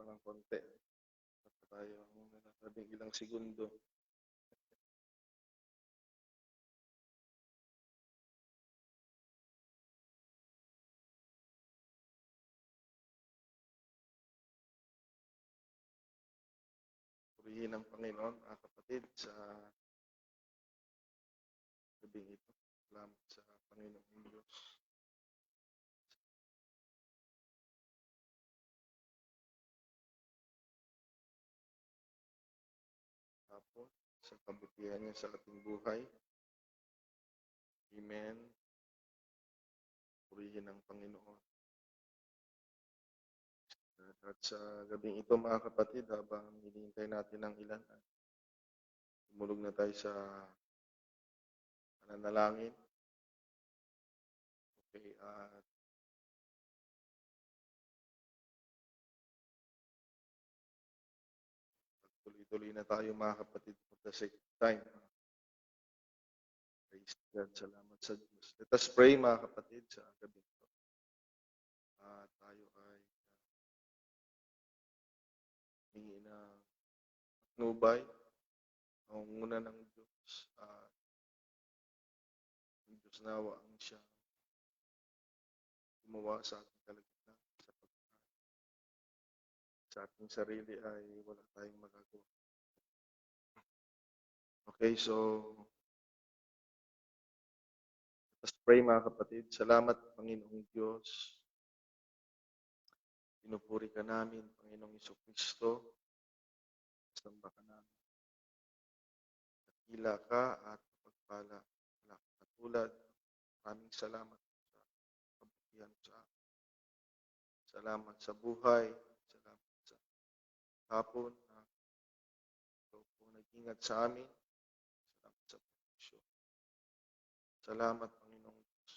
ng konti. Basta tayo labing ilang segundo. Purihin ang Panginoon, mga kapatid, sa gabing ito. Salamat sa Panginoong Diyos. Tapos, sa kabutihan niya sa ating buhay. Amen. Purihin ang Panginoon. At sa gabing ito, mga kapatid, habang hinihintay natin ang ilan, tumulog na tayo sa pananalangin. Okay, at tuloy-tuloy na tayo, mga kapatid, for the sake of time. Praise God, salamat sa Diyos. Let us pray, mga kapatid, sa gabi ito. Tayo ay hingi na nubay, ang muna ng Diyos. Ang Diyos nawa ang siya gumawa sa ating kalagitnaan. Sa ating sarili ay wala tayong magagawa. Okay, so let's pray, mga kapatid. Salamat, Panginoong Diyos. Pinupuri ka namin, Panginoong Jesucristo. Samba ka namin. Dakila ka at pagpala. Wala ka katulad. Maraming salamat sa kabutihan sa amin. Salamat sa buhay. Salamat sa hapon na ikaw po nag-ingat sa amin. Salamat sa proteksyon. Salamat, Panginoong Diyos.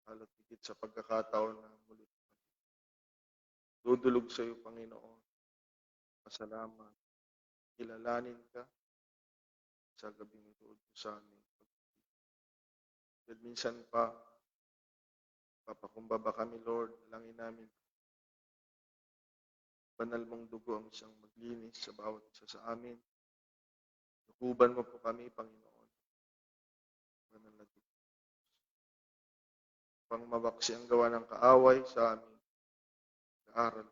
Lalo't higit sa pagkakataon na muli dudulog sa iyo, Panginoon. Pasalamat. Kilalanin ka sa gabing ito sa amin. Dahil minsan pa, papakumbaba kami, Lord. Dalangin namin. Banal mong dugo ang siyang maglinis sa bawat isa sa amin. Lukuban mo po kami, Panginoon. Banal na dugo. Pang mabaksi ang gawa ng kaaway sa amin. Kaaral.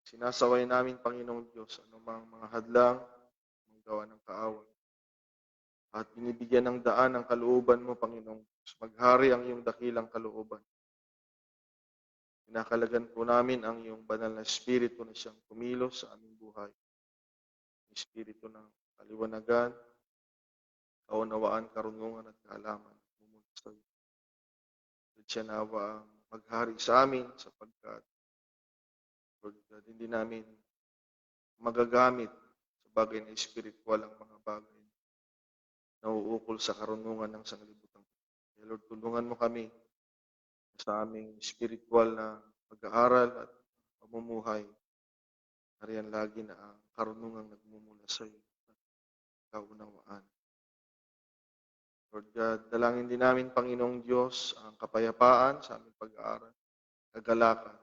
Sinasaway namin, Panginoong Diyos, anumang mga hadlang, mga gawa ng kaaway. At binibigyan ng daan ang kalooban mo, Panginoong Diyos. Maghari ang iyong dakilang kalooban. Kinakalagan po namin ang iyong banal na espiritu na siyang kumilos sa aming buhay. Espiritu ng kaliwanagan, kaunawaan, karunungan at kaalaman. Mumula sa iyo. At siya nawa ang maghari sa amin sapagkat Lord God, hindi namin magagamit sa bagay na espiritual ang mga bagay na uukol sa karunungan ng sanglibutan. Kaya Lord, tulungan mo kami sa aming spiritual na pag-aaral at pamumuhay. Nariyan lagi na ang karunungang nagmumula sa iyo at kaunawaan. Lord God, dalangin din namin, Panginoong Diyos, ang kapayapaan sa aming pag-aaral, kagalakan,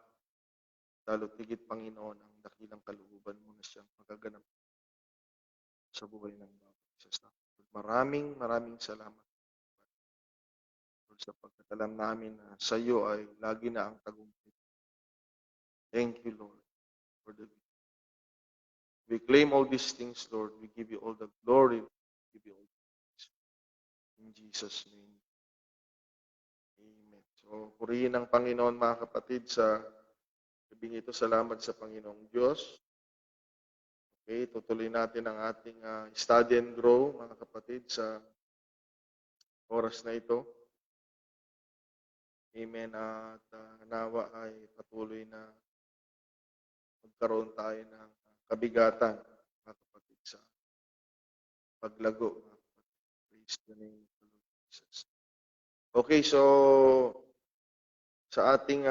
lalo't higit, Panginoon, ang dakilang kalooban mo na siyang magaganap sa buhay ng bawat isa sa amin. Maraming salamat. Lord, sa pagkatalam namin na sa iyo ay lagi na ang tagumpay. Thank you, Lord, for the we claim all these things, Lord. We give you all the glory. We give you all the praise. In Jesus' name. Amen. So, purihin ang Panginoon, mga kapatid, sa gabing ito. Salamat sa Panginoong Diyos. Okay, tutuloy natin ang ating study and grow, mga kapatid, sa oras na ito. Amen. At nawa ay patuloy na magkaroon tayo ng kabigatan, mga kapatid, sa paglago. Mga kapatid. Praise the name of the Lord Jesus. Okay, so sa ating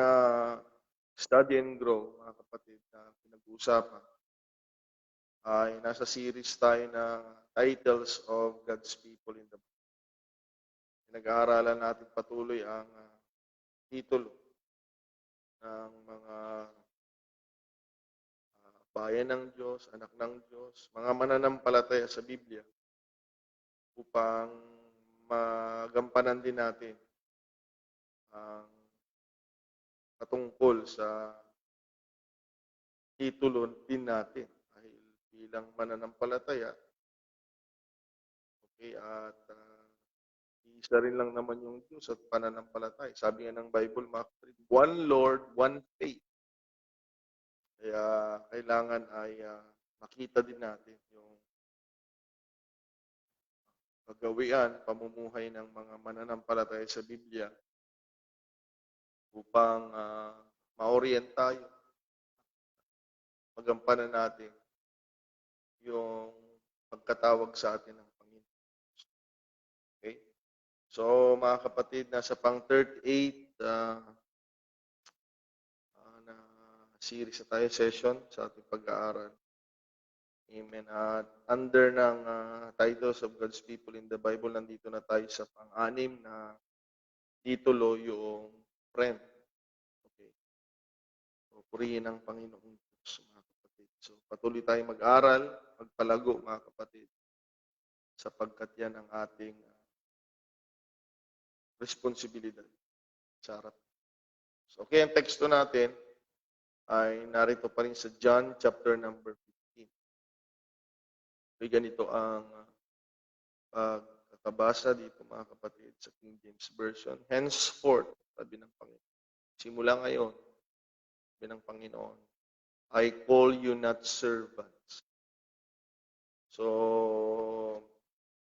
study and grow, mga kapatid, na pinag-uusapan, ay nasa series tayo na Titles of God's People in the Bible. Pinag-aaralan natin patuloy ang titulo ng mga bayan ng Diyos, anak ng Diyos, mga mananampalataya sa Biblia upang magampanan din natin ang patungkol sa titulo din natin dahil bilang mananampalataya, okay, at isa rin lang naman yung Diyos at pananampalataya. Sabi nga ng Bible, mga kapatid, one Lord, one faith. Kaya kailangan ay makita din natin yung kagawian, pamumuhay ng mga mananampalataya sa Biblia upang ma-orient tayo, magampanan natin yung pagkatawag sa atin ng Panginoon. Okay? So, mga kapatid, nasa pang 38 na series na tayo, session sa ating pag-aaral. Amen. At under ng titles of God's people in the Bible, nandito na tayo sa pang-anim na titulo, yung friend. Okay. So, purihin ang Panginoong Diyos, mga kapatid. So, patuloy tayong mag-aral, magpalago, mga kapatid, sapagkat yan ang ating responsibilidad sa harap. So, okay, ang teksto natin ay narito pa rin sa John chapter number 15. May ganito ang pagkakabasa dito, mga kapatid, sa King James Version. Henceforth, sabi ng Panginoon, simula ngayon, sabi ng Panginoon, I call you not servants. So,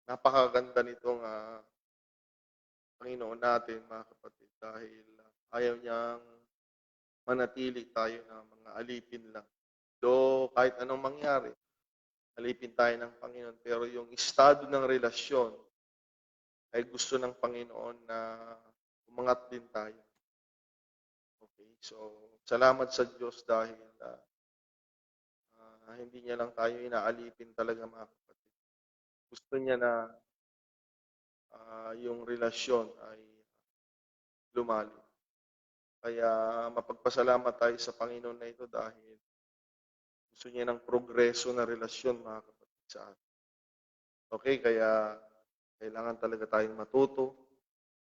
napakaganda nitong Panginoon natin, mga kapatid, dahil ayaw niyang manatili tayo na mga alipin lang. Do kahit anong mangyari, alipin tayo ng Panginoon. Pero yung estado ng relasyon ay gusto ng Panginoon na umangat din tayo. Okay, so salamat sa Diyos dahil hindi niya lang tayo inaalipin talaga, mga kapatid. Gusto niya na yung relasyon ay lumalim. Kaya mapagpasalamat tayo sa Panginoon na ito dahil gusto niya ng progreso na relasyon, mga kapatid, sa atin. Okay, kaya kailangan talaga tayong matuto.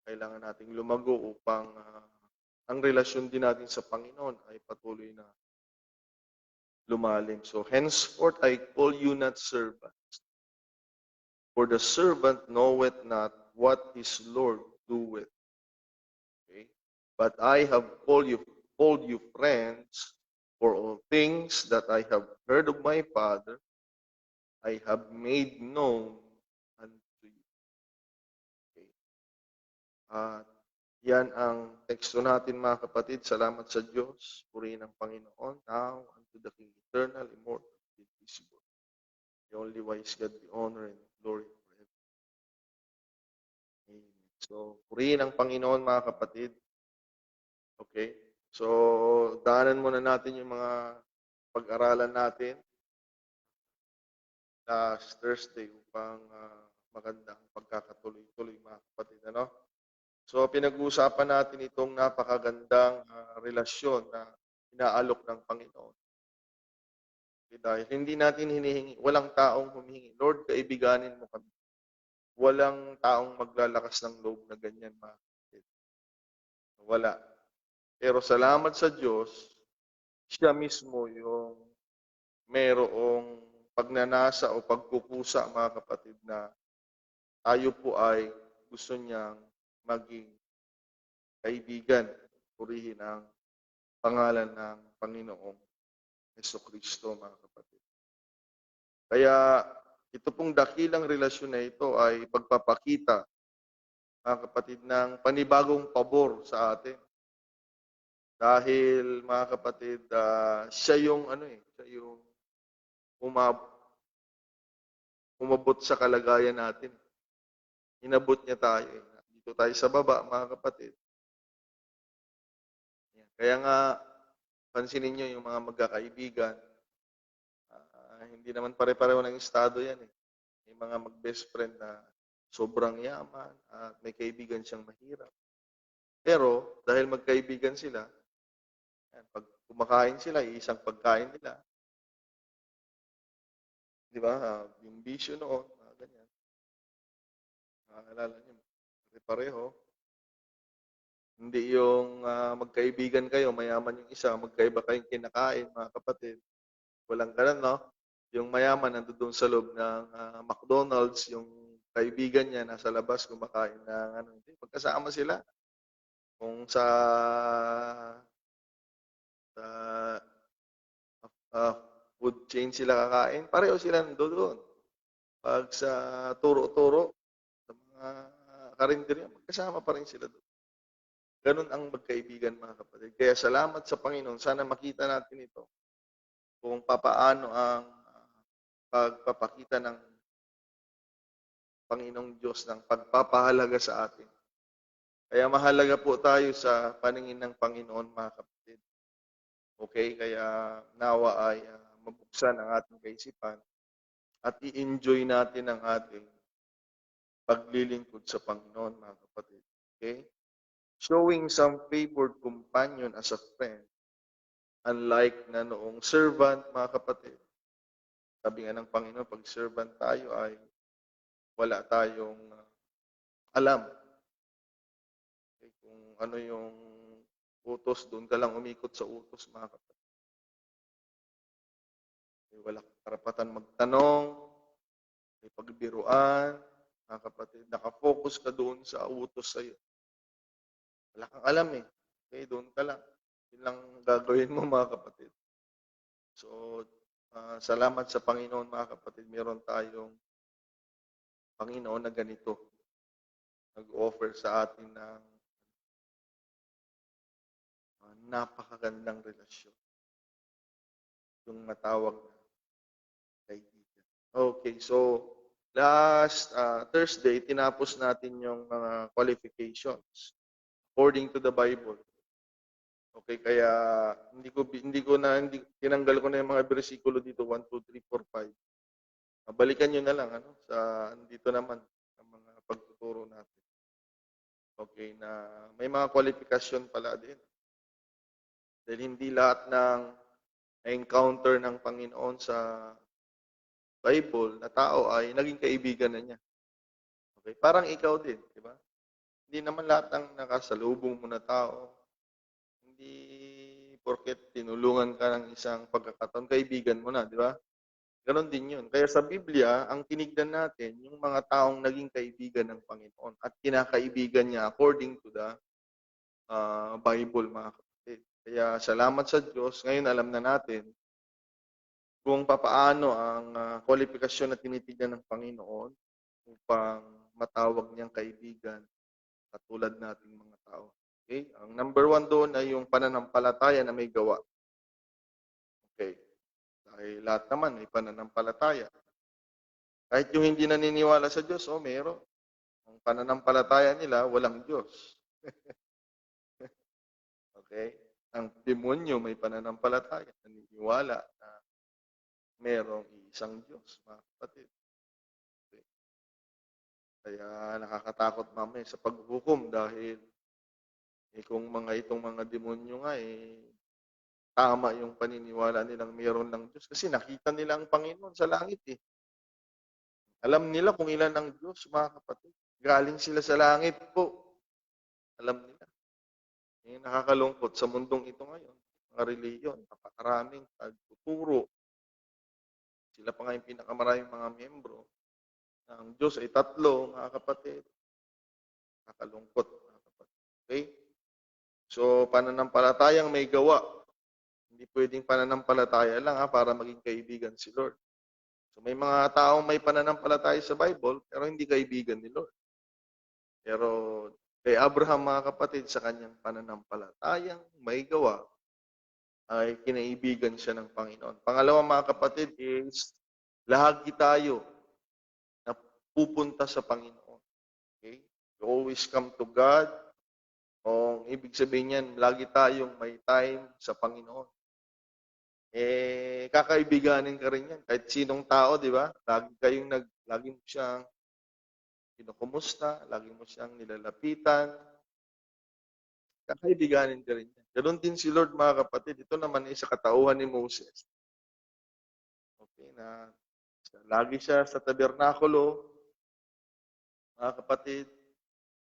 Kailangan nating lumago upang ang relasyon din natin sa Panginoon ay patuloy na lumalim. So, henceforth I call you not servants, for the servant knoweth not what his Lord doeth. Okay? But I have called you friends, for all things that I have heard of my Father, I have made known unto you. Okay? At yan ang teksto natin, mga kapatid. Salamat sa Diyos. Purihin ang Panginoon. Now unto the King eternal, immortal, invisible, the only wise God, the honor and glory forever. Amen. So, purihin ang Panginoon, mga kapatid. Okay? So, daanan muna natin yung mga pag-aralan natin last Thursday upang magandang pagkakatuloy-tuloy, mga kapatid. Ano? So, pinag-uusapan natin itong napakagandang relasyon na inaalok ng Panginoon. Okay, dahil hindi natin hinihingi, walang taong humihingi, Lord, kaibiganin mo kami. Walang taong maglalakas ng loob na ganyan, mga kapatid. Wala. Pero salamat sa Diyos, siya mismo yung merong pagnanasa o pagkukusa, mga kapatid, na tayo po ay gusto niyang maging kaibigan. Purihin ang pangalan ng Panginoong Jesucristo, mga kapatid. Kaya ito pong dakilang relasyon na ito ay pagpapakita, mga kapatid, ng panibagong pabor sa atin. Dahil, mga kapatid, siya yung siya yung umabot sa kalagayan natin. Inabot niya tayo. Dito tayo sa baba, mga kapatid. Kaya nga, pansinin niyo yung mga magkakaibigan, hindi naman pare-pareho ng estado yan. May mga mag-best friend na sobrang yaman at may kaibigan siyang mahirap. Pero, dahil magkaibigan sila, pag kumakain sila, isang pagkain nila, Di ba? Yung bisyo noon, mga ganyan. Naalala niyo, pareho. Hindi yung magkaibigan kayo, mayaman yung isa, magkaiba kayong kinakain, mga kapatid. Walang ganun, no? Yung mayaman nandoon sa loob ng McDonald's, yung kaibigan niya nasa labas kumakain ng ano, hindi, magkasama sila. Kung sa ah, food chain sila kakain, pareho sila nandoon. Pag sa turo-turo, sa mga karinderya, magkasama pa rin sila doon. Ganun ang magkaibigan, mga kapatid. Kaya salamat sa Panginoon. Sana makita natin ito kung papaano ang pagpapakita ng Panginoong Diyos ng pagpapahalaga sa atin. Kaya mahalaga po tayo sa paningin ng Panginoon, mga kapatid. Okay? Kaya nawa ay mabuksan ang ating kaisipan at i-enjoy natin ang ating paglilingkod sa Panginoon, mga kapatid. Okay? Showing some favored companion as a friend, unlike na noong servant, mga kapatid. Sabi nga ng Panginoon, pag servant tayo ay wala tayong alam. Okay? Kung ano yung utos, doon ka lang umikot sa utos, mga kapatid. Okay? Wala kang karapatan magtanong, may pagbiruan, mga kapatid. Nakafocus ka doon sa utos sa'yo. Wala kang alam eh. Okay, doon ka lang. Yun lang gagawin mo, mga kapatid. So, salamat sa Panginoon, mga kapatid. Meron tayong Panginoon na ganito. Nag-offer sa atin ng napakagandang relasyon. Yung matawag na kaibigan. Okay, so last Thursday, tinapos natin yung mga qualifications according to the Bible. Okay, kaya hindi tinanggal ko na yung mga bersikulo dito 1 2 3 4 5. Balikan niyo na lang sa dito naman ang mga pagtuturo natin. Okay, na may mga kwalifikasyon pala din. Dahil hindi lahat ng encounter ng Panginoon sa Bible na tao ay naging kaibigan na niya. Okay, parang ikaw din, di ba? Hindi naman lahat ng nakasalubong mo na tao, hindi porket tinulungan ka ng isang pagkakataon, kaibigan mo na, di ba? Ganon din yun. Kaya sa Biblia, ang tinignan natin, yung mga taong naging kaibigan ng Panginoon at kinakaibigan niya according to the Bible, mga kapatid. Kaya salamat sa Diyos. Ngayon alam na natin kung papaano ang kwalifikasyon na tinitignan ng Panginoon upang matawag niyang kaibigan katulad nating mga tao. Okay? Ang number 1 doon ay yung pananampalataya na may gawa. Okay. Dahil lahat naman may pananampalataya. Kahit yung hindi naniniwala sa Diyos, meron. Ang pananampalataya nila, walang Diyos. Okay? Ang demonyo may pananampalataya, naniniwala na merong isang Diyos, mga kapatid. Okay? Kaya nakakatakot mamaya sa paghukom dahil kung itong mga demonyo nga tama yung paniniwala nilang meron ng Diyos kasi nakita nila ang Panginoon sa langit eh. Alam nila kung ilan ang Diyos, mga kapatid. Galing sila sa langit po. Alam nila. Nakakalungkot sa mundong ito ngayon. Mga reliyon, napakaraming pagtuturo. Sila pa nga yung pinakamaraming mga miyembro. Ang Diyos ay 3, mga kapatid. Nakakalungkot, mga kapatid. Okay? So, pananampalatayang may gawa. Hindi pwedeng pananampalataya lang para maging kaibigan si Lord. So, may mga taong may pananampalataya sa Bible pero hindi kaibigan ni Lord. Pero kay Abraham, mga kapatid, sa kanyang pananampalatayang may gawa, ay kinaibigan siya ng Panginoon. Pangalawa, mga kapatid, is lahagi tayo na pupunta sa Panginoon. Okay? You always come to God. O ibig sabihin niyan, lagi tayong may time sa Panginoon. Kakaibiganin ka rin yan. Kahit sinong tao, di ba? Lagi mo siyang kinukumusta, lagi mo siyang nilalapitan. Kakaibiganin ka rin yan. Ganon din si Lord, mga kapatid. Ito naman ay sa katauhan ni Moses. Okay, na Lagi siya sa tabernakulo, mga kapatid.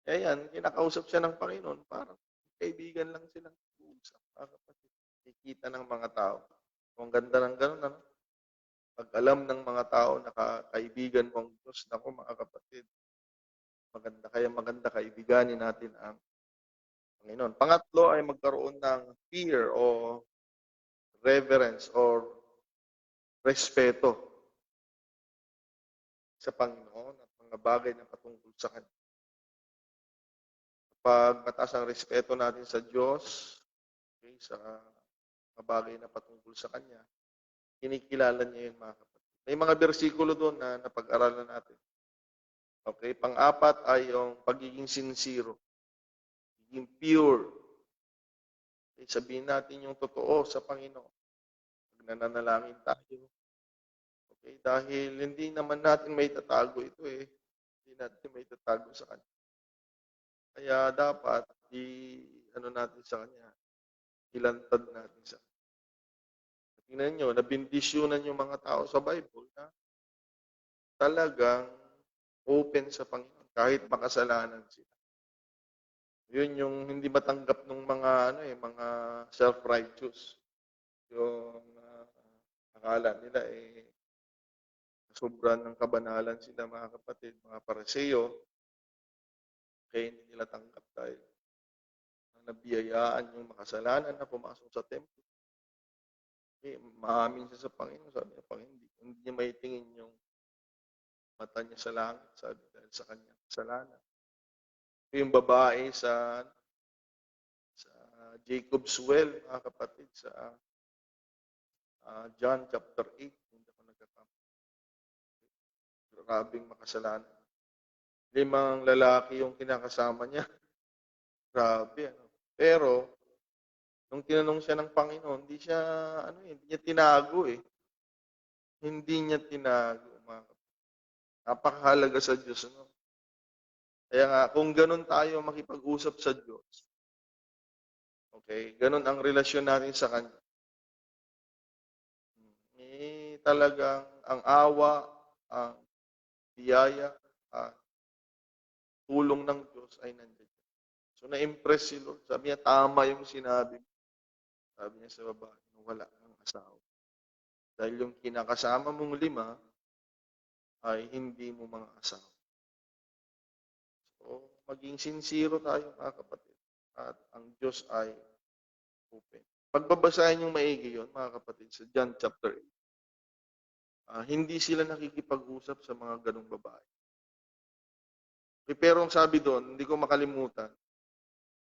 Kaya yan, kinakausap siya ng Panginoon, parang kaibigan lang silang nag-uusap, mga kapatid. Nakikita ng mga tao. Kung ganda ng gano'n, ano? Pag alam ng mga tao na kaibigan mo ang Diyos, naku mga kapatid, maganda kaibiganin natin ang Panginoon. Pangatlo ay magkaroon ng fear o reverence or respeto sa Panginoon at mga bagay na patungkol sa Kanya. Kapag mataas ang respeto natin sa Diyos, okay, sa mga bagay na patungkol sa Kanya, kinikilala niya yun, mga kapatid. May mga bersikulo doon na napag-aralan natin. Okay, pang-apat ay yung pagiging sincere, pagiging pure. Okay, sabihin natin yung totoo sa Panginoon. Pag nananalangin tayo, okay, dahil hindi naman natin may tatago ito eh. Hindi natin may tatago sa Kanya. Kaya dapat ano natin sa Kanya, ilantad natin sa Kanya. Tingnan nyo, nabindisyonan yung mga tao sa Bible na talagang open sa Panginoon kahit makasalanan sila. Yun yung hindi matanggap ng mga mga self-righteous. Yung akala nila sobrang ng kabanalan sila, mga kapatid, mga Pariseo, kaya hindi nila tanggap dahil nabiyayaan yung makasalanan na pumasok sa templo. Maamin siya sa Panginoon, sabi niya, hindi niya maitingin yung mata niya sa langit, sabi dahil sa kanyang kasalanan. Yung babae sa Jacob's Well, mga kapatid, sa John chapter 8, hindi ako nagkakamali. Grabing makasalanan. 5 lalaki yung kinakasama niya. Grabe, ano. Pero, nung tinanong siya ng Panginoon, hindi niya tinago eh. Hindi niya tinago, mga kapatid. Napakahalaga sa Diyos, no? Kaya nga, kung ganun tayo makipag-usap sa Diyos, okay, ganun ang relasyon natin sa Kanya. Talagang ang awa, ang biyaya, tulong ng Diyos ay nandiyan. So, na-impress si Lord. Sabi niya, tama yung sinabi. Sabi niya sa babae, wala ng asawa. Dahil yung kinakasama mong 5 ay hindi mo mga asawa. So, maging sincero tayo, mga kapatid. At ang Diyos ay open. Pagbabasahin yung maigi yun, mga kapatid, sa John chapter 8. Hindi sila nakikipag-usap sa mga ganong babae. Pero ang sabi doon, hindi ko makalimutan,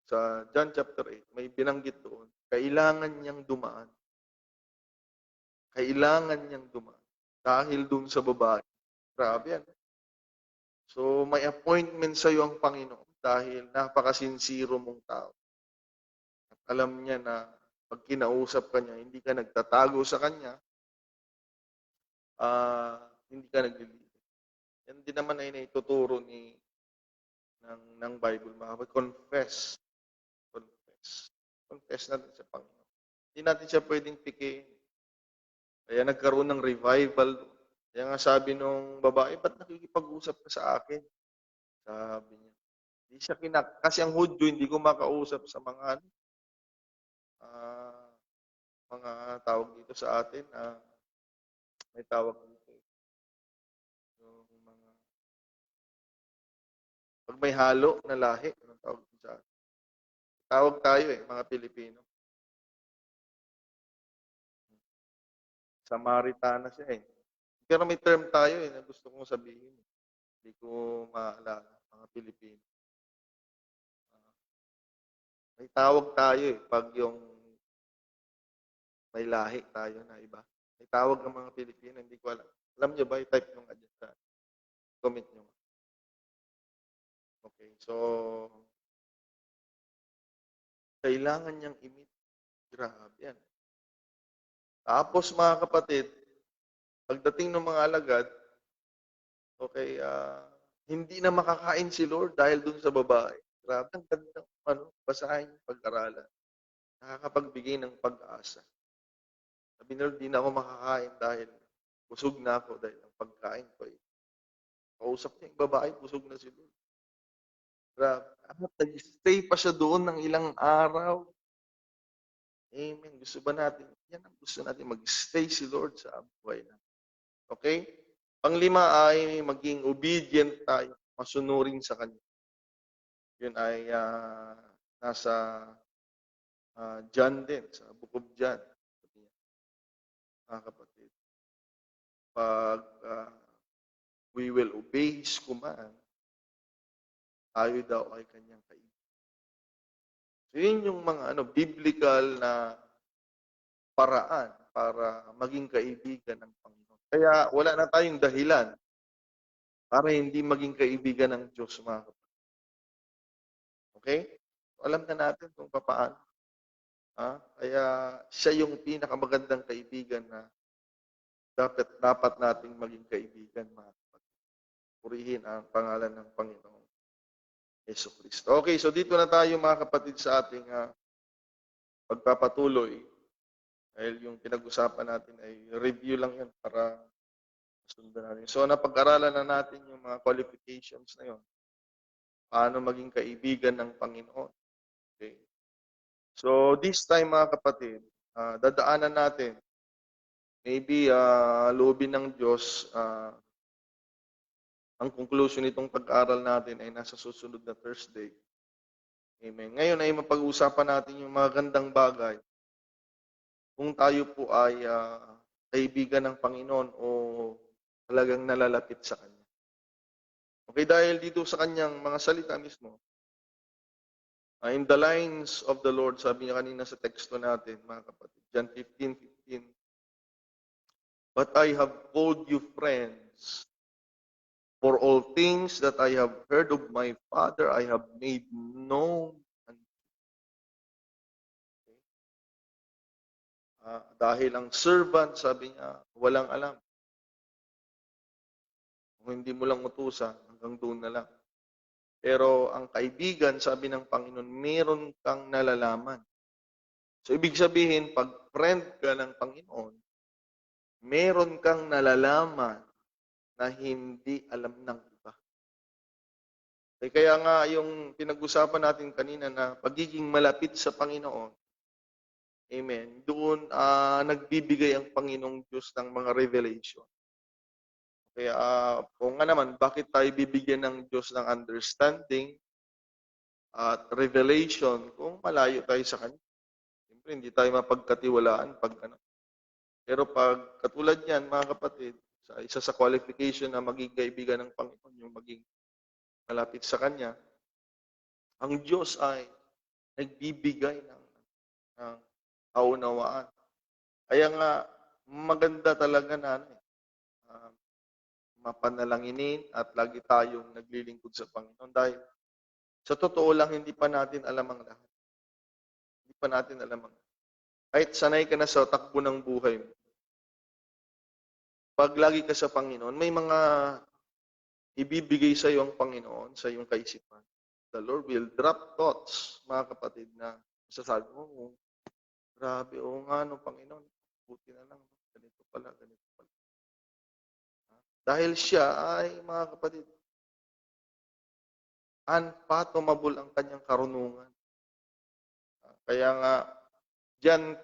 sa John chapter 8, may binanggit doon, kailangan niyang dumaan. Kailangan niyang dumaan. Dahil doon sa babae. Grabe yan. So, may appointment sa iyo ang Panginoon dahil napakasinsiro mong tao. At alam niya na pag kinausap ka niya, hindi ka nagtatago sa kanya, hindi ka naglilito. Yan din naman ay naituturo ng Bible, mga kapatid. Confess. Confess natin sa Panginoon. Hindi natin siya pwedeng pikiin. Kaya nagkaroon ng revival. Kaya nga sabi nung babae, ba't nakikipag-usap ka sa akin? Sabi niya. Hindi siya kasi ang Hudyo, hindi ko makausap sa mga tawag dito sa atin, may tawag dito. Yung pag may halo na lahi, anong tawag dito sa atin? Tawag tayo mga Pilipino. Samaritana siya Pero may term tayo na gusto kong sabihin. Hindi ko maalala, mga Pilipino. May tawag tayo pag yung may lahi tayo na iba. May tawag ng mga Pilipino, hindi ko alam. Alam niyo ba, i-type nyo nga dyan sa comment nyo. Okay, so kailangan niyang imit. Grabe yan. Tapos mga kapatid, pagdating ng mga alagad, okay, hindi na makakain si Lord dahil dun sa babae. Grabe, ang ganda, basahin yung pag-aralan. Nakakapagbigay ng pag-asa. Sabi ni Lord, di na ako makakain dahil busog na ako dahil ang pagkain ko ay kausap niya yung babae, busog na si Lord. Grabe. At nag-stay pa siya doon ng ilang araw. Amen. Gusto ba natin? Yan ang gusto natin, mag-stay si Lord sa buhay natin. Okay? Panglima ay maging obedient tayo, masunurin sa Kanya. Yun ay nasa John din, sa Book of John. Mga kapatid, pag we will obey His command, tayo daw ay Kanyang kaibigan. So yun yung mga biblical na paraan para maging kaibigan ng Panginoon. Kaya wala na tayong dahilan para hindi maging kaibigan ng Diyos, mga kapatid. Okay? So, alam na natin kung paano. Kaya siya yung pinakamagandang kaibigan na dapat nating maging kaibigan, mga kapatid. Purihin ang pangalan ng Panginoon Jesucristo. Okay, so dito na tayo, mga kapatid, sa ating pagpapatuloy. Dahil yung pinag-usapan natin ay review lang yan para sundan natin. So napag-aralan na natin yung mga qualifications na yon. Paano maging kaibigan ng Panginoon. Okay. So this time, mga kapatid, dadaanan natin. Maybe loobin ng Diyos, ang conclusion nitong pag-aaral natin ay nasa susunod na Thursday. Amen. Ngayon ay mapag-uusapan natin yung mga gandang bagay kung tayo po ay kaibigan ng Panginoon o talagang nalalapit sa Kanya. Okay, dahil dito sa Kanyang mga salita mismo, in the lines of the Lord, sabi niya kanina sa teksto natin, mga kapatid, John 15:15, "But I have called you friends, for all things that I have heard of my Father, I have made known unto you." Dahil ang servant, sabi niya, walang alam. Kung hindi mo lang utusan, hanggang doon na lang. Pero ang kaibigan, sabi ng Panginoon, meron kang nalalaman. So, ibig sabihin, pag friend ka ng Panginoon, meron kang nalalaman na hindi alam ng iba. Kaya nga, yung pinag-usapan natin kanina na pagiging malapit sa Panginoon, amen, doon nagbibigay ang Panginoong Diyos ng mga revelation. Kaya kung nga naman, bakit tayo bibigyan ng Diyos ng understanding at revelation kung malayo tayo sa Kanya? Siyempre, hindi tayo mapagkatiwalaan pag ano. Pero pag katulad niyan, mga kapatid, isa sa qualification na maging kaibigan ng Panginoon, yung maging malapit sa Kanya, ang Diyos ay nagbibigay ng kaunawaan. Kaya nga, maganda talaga na mapanalanginin at lagi tayong naglilingkod sa Panginoon dahil sa totoo lang, hindi pa natin alam ang lahat. Hindi pa natin alam ang lahat. Kahit sanay ka na sa takbo ng buhay mo, pag lagi ka sa Panginoon, may mga ibibigay sa iyo ang Panginoon sa iyong kaisipan. The Lord will drop thoughts, mga kapatid, na masasabi mo, grabe, oo nga, no, Panginoon, buti na lang, ganito pala, ganito pala. Dahil siya ay, mga kapatid, unfathomable ang kanyang karunungan. Kaya nga, diyan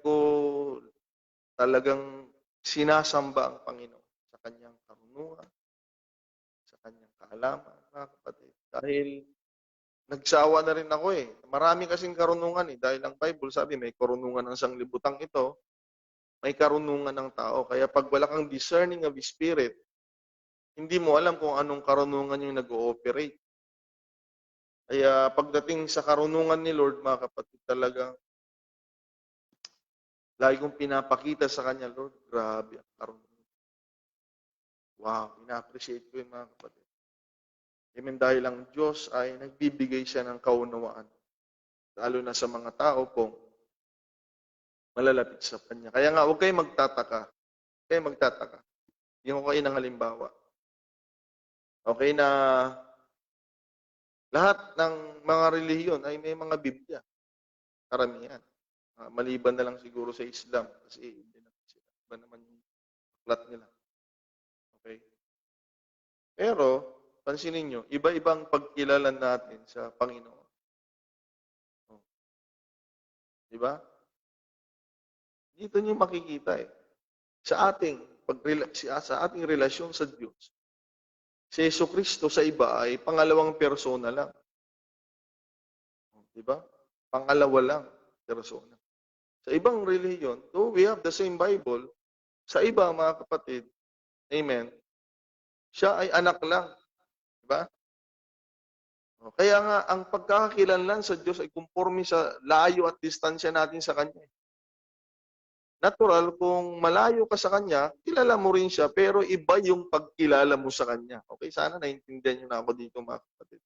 ko talagang sinasamba ang Panginoon sa kanyang karunungan, sa kanyang kaalaman, mga kapatid. Dahil nagsawa na rin ako Marami kasing karunungan Dahil ang Bible sabi may karunungan ng sanglibutang ito, may karunungan ng tao. Kaya pag wala kang discerning of spirit, hindi mo alam kung anong karunungan yung nag-ooperate. Kaya pagdating sa karunungan ni Lord, mga kapatid, talagang lagi kong pinapakita sa Kanya, Lord, grabe ang karunungan. Wow, ina-appreciate ko yung mga kapatid. Amen, dahil ang Diyos ay nagbibigay siya ng kaunawaan. Lalo na sa mga tao kung malalapit sa Kanya. Kaya nga, huwag kayong magtataka. Yung ko kayo ng halimbawa. Okay na lahat ng mga relihiyon ay may mga Biblia. Karamihan. Maliban na lang siguro sa Islam kasi hindi na sila Iba naman yung plot nila. Okay? Pero, pansinin nyo, iba-ibang pagkilala natin sa Panginoon. Oh, di ba? Dito nyo makikita eh. Sa ating relasyon sa Diyos, si Jesucristo sa iba ay pangalawang persona lang. Di ba? Pangalawa lang persona. Sa ibang religion, though we have the same Bible, sa iba, mga kapatid, amen, siya ay anak lang. Di ba? Kaya nga, ang pagkakakilanlan sa Diyos ay conforme sa layo at distansya natin sa Kanya. Natural, kung malayo ka sa Kanya, kilala mo rin siya, pero iba yung pagkilala mo sa Kanya. Okay, sana naintindihan niyo na ako dito, mga kapatid.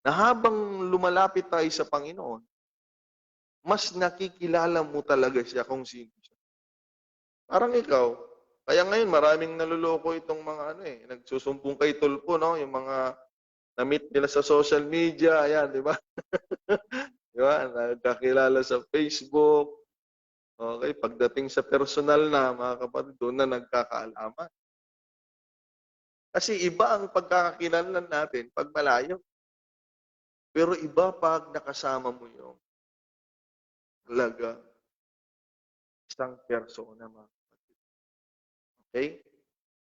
Na habang lumalapit tayo sa Panginoon, mas nakikilala mo talaga siya kung sino siya. Parang ikaw, kaya ngayon maraming naluloko itong mga nagsusumbong kay tulpo, no? Yung mga na-meet nila sa social media, ayan, di ba? Di ba? Nagkakilala sa Facebook. Okay, pagdating sa personal na, mga kapatid, doon na nagkakaalaman. Kasi iba ang pagkakakilanlan natin pag malayo. Pero iba pag nakasama mo yung talaga isang persona, mga kapatid. Okay?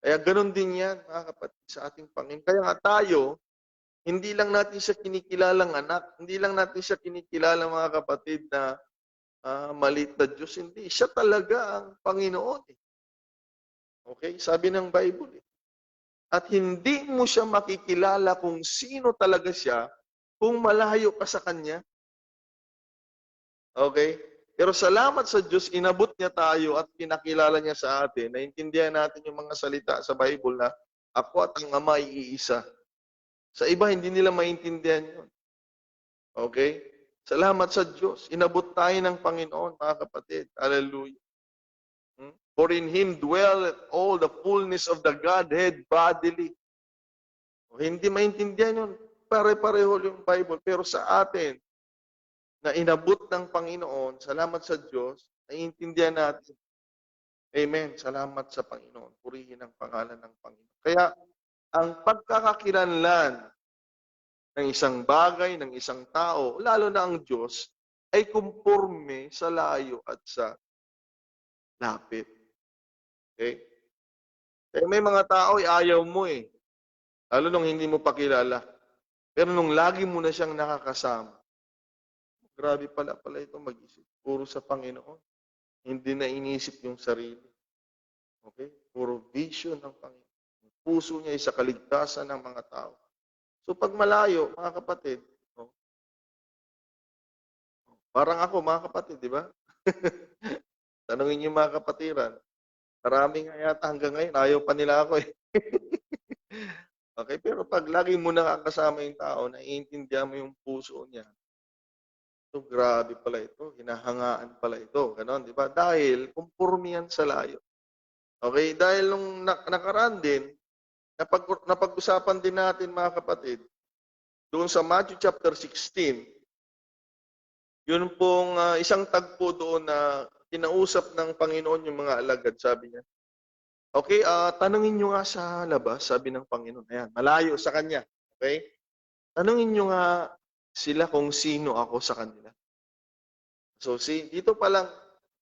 Kaya ganun din yan, mga kapatid, sa ating Panginoon. Kaya nga tayo, hindi lang natin siya kinikilalang anak, hindi lang natin siya kinikilalang mga kapatid na maliit na Diyos, hindi. Siya talaga ang Panginoon. Okay? Sabi ng Bible. At hindi mo siya makikilala kung sino talaga siya kung malayo ka sa Kanya. Okay? Pero salamat sa Diyos, inabot niya tayo at pinakilala niya sa atin. Naintindihan natin yung mga salita sa Bible na ako at ang Ama ay iisa. Sa iba, hindi nila maintindihan yun. Okay? Salamat sa Diyos. Inabot tayo ng Panginoon, mga kapatid. Hallelujah. For in Him dwelleth all the fullness of the Godhead bodily. Hindi maintindihan yun. Pare-pareho yung Bible. Pero sa atin, na inabot ng Panginoon, salamat sa Diyos, naiintindihan natin. Amen. Salamat sa Panginoon. Purihin ang pangalan ng Panginoon. Kaya, ang pagkakakilanlan ng isang bagay, ng isang tao, lalo na ang Diyos, ay kumporme sa layo at sa lapit. Okay? Kaya may mga tao ay ayaw mo eh. Lalo nung hindi mo pa kilala. Pero nung lagi mo na siyang nakakasama, grabe pala ito mag-isip. Puro sa Panginoon. Hindi na inisip yung sarili. Okay? Puro vision ng Panginoon. Yung puso niya ay sa kaligtasan ng mga tao. So pag malayo, mga kapatid, parang ako, mga kapatid, di ba? Tanungin niyo mga kapatiran. Marami nga yata hanggang ngayon, ayaw pa nila ako eh. Okay, pero pag lagi mo nakakasama yung tao, naiintindihan mo yung puso niya, so grabe pala ito, hinahangaan pala ito, ganon, di ba? Dahil, kumpurmi yan sa layo. Okay, dahil nung nakaraan din, napag-usapan din natin mga kapatid, doon sa Matthew chapter 16, yun pong isang tagpo doon na kinausap ng Panginoon yung mga alagad, sabi niya. Okay, tanungin nyo nga sa labas, sabi ng Panginoon. Ayan, malayo sa Kanya. Okay? Tanungin nyo nga sila kung sino ako sa kanila. So, dito pa lang,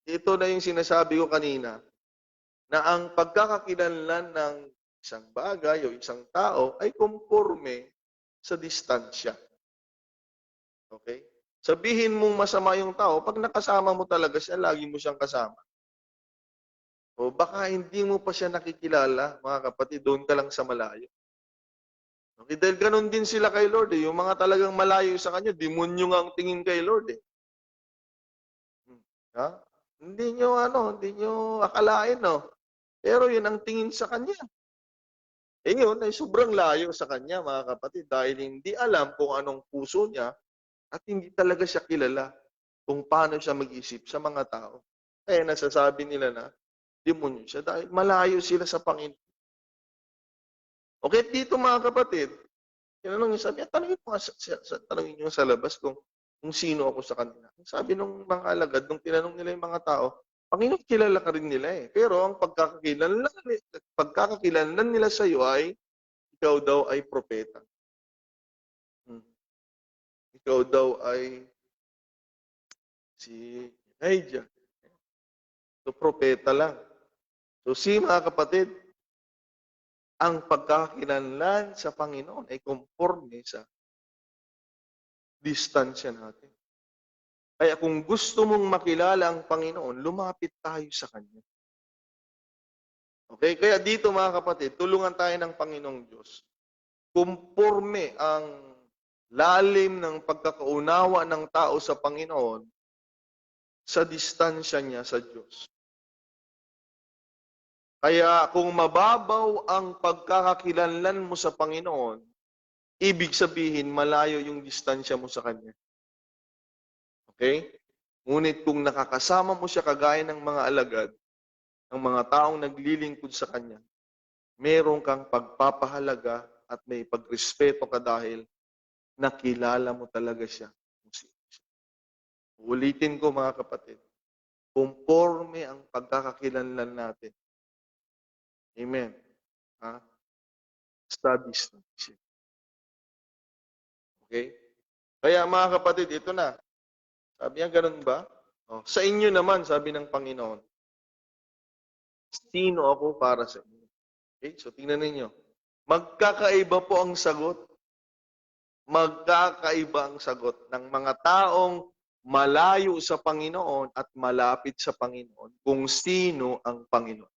ito na yung sinasabi ko kanina, na ang pagkakakilanlan ng isang bagay o isang tao ay conforme sa distansya. Okay? Sabihin mong masama yung tao, pag nakasama mo talaga siya, lagi mo siyang kasama. O baka hindi mo pa siya nakikilala, mga kapatid, doon ka lang sa malayo. Okay, dahil ganun din sila kay Lord. Yung mga talagang malayo sa Kanya, demonyo nga ang tingin kay Lord. Ha? Hindi nyo akalain, no? Pero yun ang tingin sa Kanya. Yun ay sobrang layo sa Kanya, mga kapatid, dahil hindi alam kung anong puso niya at hindi talaga siya kilala kung paano siya mag-isip sa mga tao. Kaya nasasabi nila na demonyo siya dahil malayo sila sa Panginoon. Okay, dito mga kapatid, tinanong niya, sabi niya, tanongin niyo sa labas kung sino ako sa kanila. Sabi ng mga alagad, nung tinanong nila yung mga tao, Panginoon, kilala ka rin nila eh. Pero ang pagkakakilanlan nila sa iyo ay ikaw daw ay propeta. Ikaw daw ay si Elijah. So, propeta lang. So, mga kapatid, ang pagkakakilanlan sa Panginoon ay conforme sa distansya natin. Kaya kung gusto mong makilala ang Panginoon, lumapit tayo sa Kanya. Okay? Kaya dito mga kapatid, tulungan tayo ng Panginoong Diyos. Conforme ang lalim ng pagkakaunawa ng tao sa Panginoon sa distansya niya sa Diyos. Kaya kung mababaw ang pagkakakilanlan mo sa Panginoon, ibig sabihin malayo yung distansya mo sa Kanya. Okay? Ngunit kung nakakasama mo siya kagaya ng mga alagad, ng mga taong naglilingkod sa Kanya, meron kang pagpapahalaga at may pagrespeto ka dahil nakilala mo talaga siya. Ulitin ko mga kapatid, conforme ang pagkakakilanlan natin. Amen. Sa distansya. Okay? Kaya mga kapatid, ito na. Sabi niya, ganun ba? Sa inyo naman, sabi ng Panginoon, sino ako para sa inyo? Okay? So, tingnan ninyo. Magkakaiba po ang sagot. Magkakaiba ang sagot ng mga taong malayo sa Panginoon at malapit sa Panginoon kung sino ang Panginoon.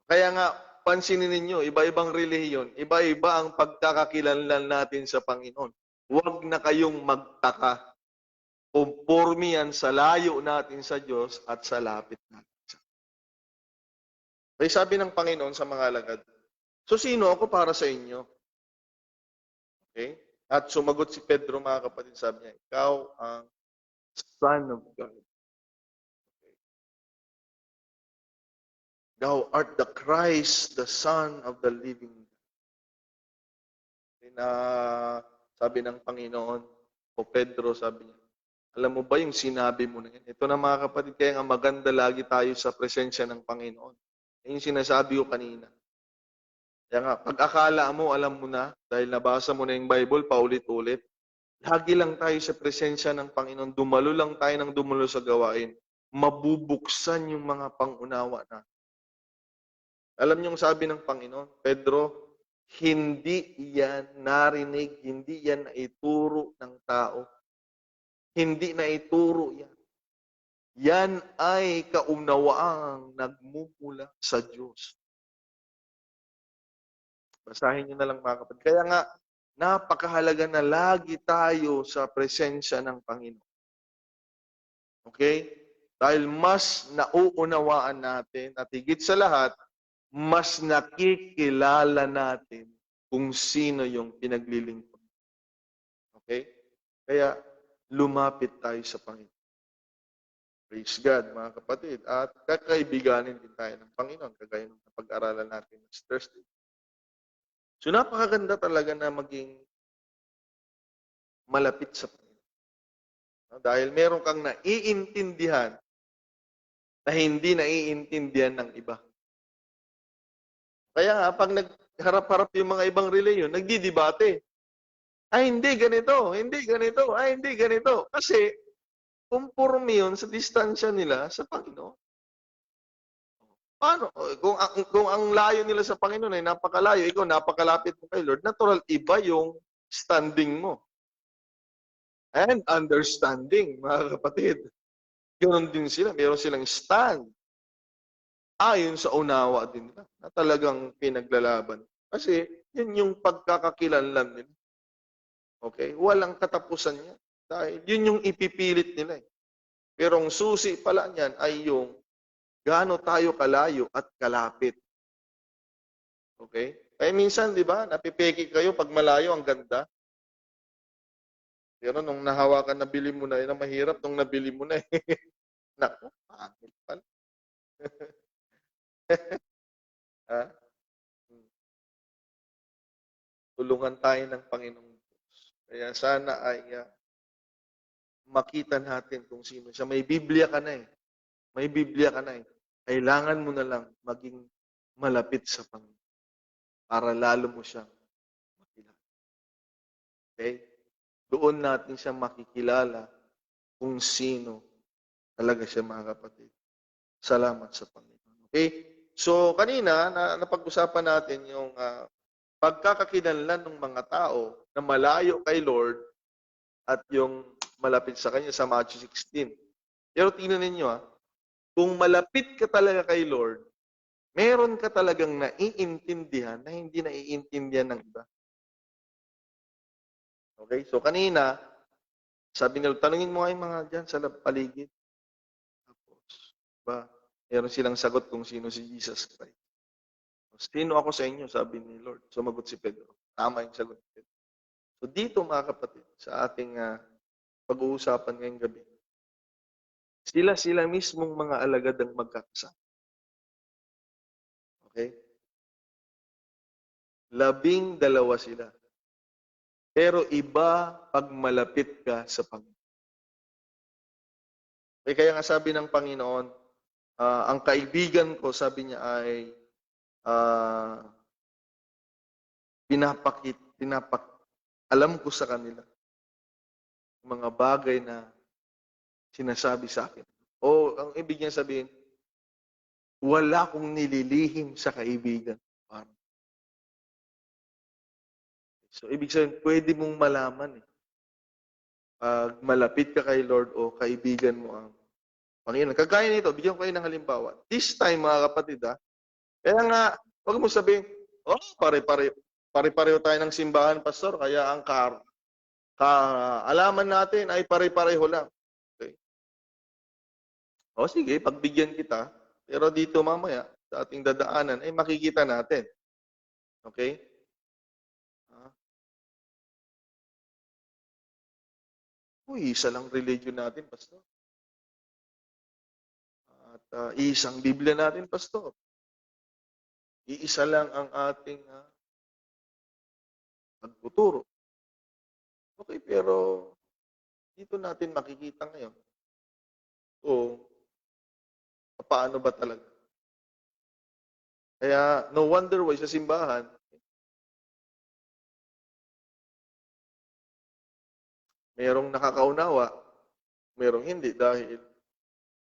Kaya nga, pansinin ninyo, iba-ibang relihiyon, iba-iba ang pagkakakilanlan natin sa Panginoon. Huwag na kayong magtaka. Conforme yan sa layo natin sa Diyos at sa lapit natin. May sabi ng Panginoon sa mga alagad, so sino ako para sa inyo? Okay? At sumagot si Pedro, mga kapatid, sabi niya, ikaw ang Son of God. Okay. Thou art the Christ, the Son of the living God. Sabi ng Panginoon, o Pedro, sabi niya, alam mo ba yung sinabi mo na yan? Ito na mga kapatid, kaya nga maganda lagi tayo sa presensya ng Panginoon. Yung sinasabi ko kanina. Kaya nga, pag akala mo, alam mo na, dahil nabasa mo na yung Bible, paulit-ulit, lagi lang tayo sa presensya ng Panginoon, dumalo lang tayo ng dumalo sa gawain, mabubuksan yung mga pangunawa na. Alam niyo yung sabi ng Panginoon, Pedro, hindi yan narinig, hindi yan naituro ng tao. Hindi naituro yan. Yan ay kaunawaang nagmumula sa Diyos. Basahin niyo na lang mga kapatid. Kaya nga, napakahalaga na lagi tayo sa presensya ng Panginoon. Okay? Dahil mas nauunawaan natin at higit sa lahat, mas nakikilala natin kung sino yung pinaglilingkod. Okay? Kaya lumapit tayo sa Panginoon. Praise God, mga kapatid. At kakaibiganin din tayo ng Panginoon, kagaya ng pag-aralan natin next Thursday. So napakaganda talaga na maging malapit sa Panginoon. Dahil meron kang naiintindihan na hindi naiintindihan ng iba. Kaya nga, pag nagharap-harap yung mga ibang reliyon, nagdidebate. Ay, hindi ganito, hindi ganito, ay, hindi ganito. Kasi, conforme yun sa distansya nila sa Panginoon. Paano? Kung ang layo nila sa Panginoon ay napakalayo, ikaw napakalapit mo kay Lord, natural, iba yung standing mo. And understanding, mga kapatid. Ganon din sila. Meron silang stand. Ayon sa unawa din nila na talagang pinaglalaban. Kasi yun yung pagkakakilanlan nila. Okay? Walang katapusan niya. Dahil yun yung ipipilit nila. Pero ang susi pala niyan ay yung gaano tayo kalayo at kalapit. Okay? Kaya minsan, di ba, napipeki kayo pag malayo, ang ganda. Pero nung nahawakan, nabili mo na, yun ang mahirap nung nabili mo na. Naku, pangit pala. Tulungan tayo ng Panginoong Diyos. Kaya sana ay makita natin kung sino siya. May Biblia ka na eh. May Biblia ka na eh. Kailangan mo na lang maging malapit sa Panginoon para lalo mo siyang makilala. Okay? Doon natin siya makikilala kung sino talaga siya, mga kapatid. Salamat sa Panginoon. Okay? So, kanina, napag-usapan natin yung pagkakakilanlan ng mga tao na malayo kay Lord at yung malapit sa Kanya sa Matthew 16. Pero tingnan ninyo kung malapit ka talaga kay Lord, meron ka talagang naiintindihan na hindi naiintindihan ng iba. Okay? So, kanina, sabi nila, tanungin mo nga yung mga dyan sa paligid. Tapos, meron silang sagot kung sino si Jesus Christ. Sino ako sa inyo? Sabi ni Lord. Sumagot si Pedro. Tama yung sagot ni Pedro. So dito, mga kapatid, sa ating pag-uusapan ngayong gabi, sila mismong mga alagad ang magkakasama. Okay? 12 sila. Pero iba pag malapit ka sa Panginoon. Kaya nga sabi ng Panginoon, ang kaibigan ko, sabi niya ay alam ko sa kanila mga bagay na sinasabi sa akin. O ang ibig niya sabihin, wala akong nililihim sa kaibigan. So ibig sabihin, pwede mong malaman pag malapit ka kay Lord o kaibigan mo ang Panginoon. Kagaya nito, bigyan ko kayo ng halimbawa. This time, mga kapatid, kaya nga, huwag mo sabihin, pare-pareho tayo ng simbahan, pastor, kaya ang alaman natin ay pare-pareho lang. Okay? O sige, pagbigyan kita, pero dito mamaya, sa ating dadaanan, ay makikita natin. Okay? Isa lang religion natin, pastor. At isang Biblia natin, pastor. Iisa lang ang ating pagtuturo. Okay, pero dito natin makikita ngayon. So, paano ba talaga? Kaya, no wonder why sa simbahan, merong nakakaunawa, merong hindi dahil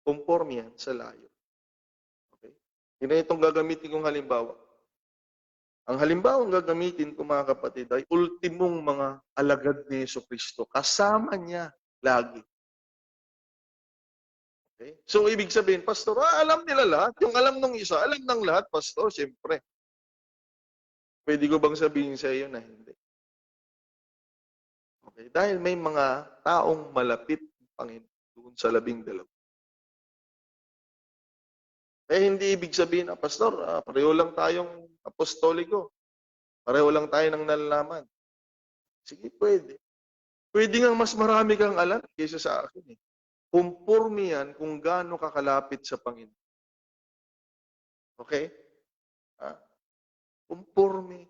conforme yan sa layo. Okay? Yun na itong gagamitin kong halimbawa. Ang halimbawa ang gagamitin ko, mga kapatid, ay ultimong mga alagad ni Jesucristo. Kasama niya lagi. Okay? So, ibig sabihin, pastor, alam nila lahat. Yung alam ng isa, alam ng lahat, pastor, siyempre. Pwede ko bang sabihin sa iyo na hindi? Okay? Dahil may mga taong malapit ng Panginoon doon sa 12. Hindi ibig sabihin, pastor, pareho lang tayong apostoliko. Pareho lang tayo ng nalalaman. Sige, pwede. Pwede nga mas marami kang alam kaysa sa akin. Kumpurmi yan kung gaano kakalapit sa Panginoon. Okay? Kumpurmi.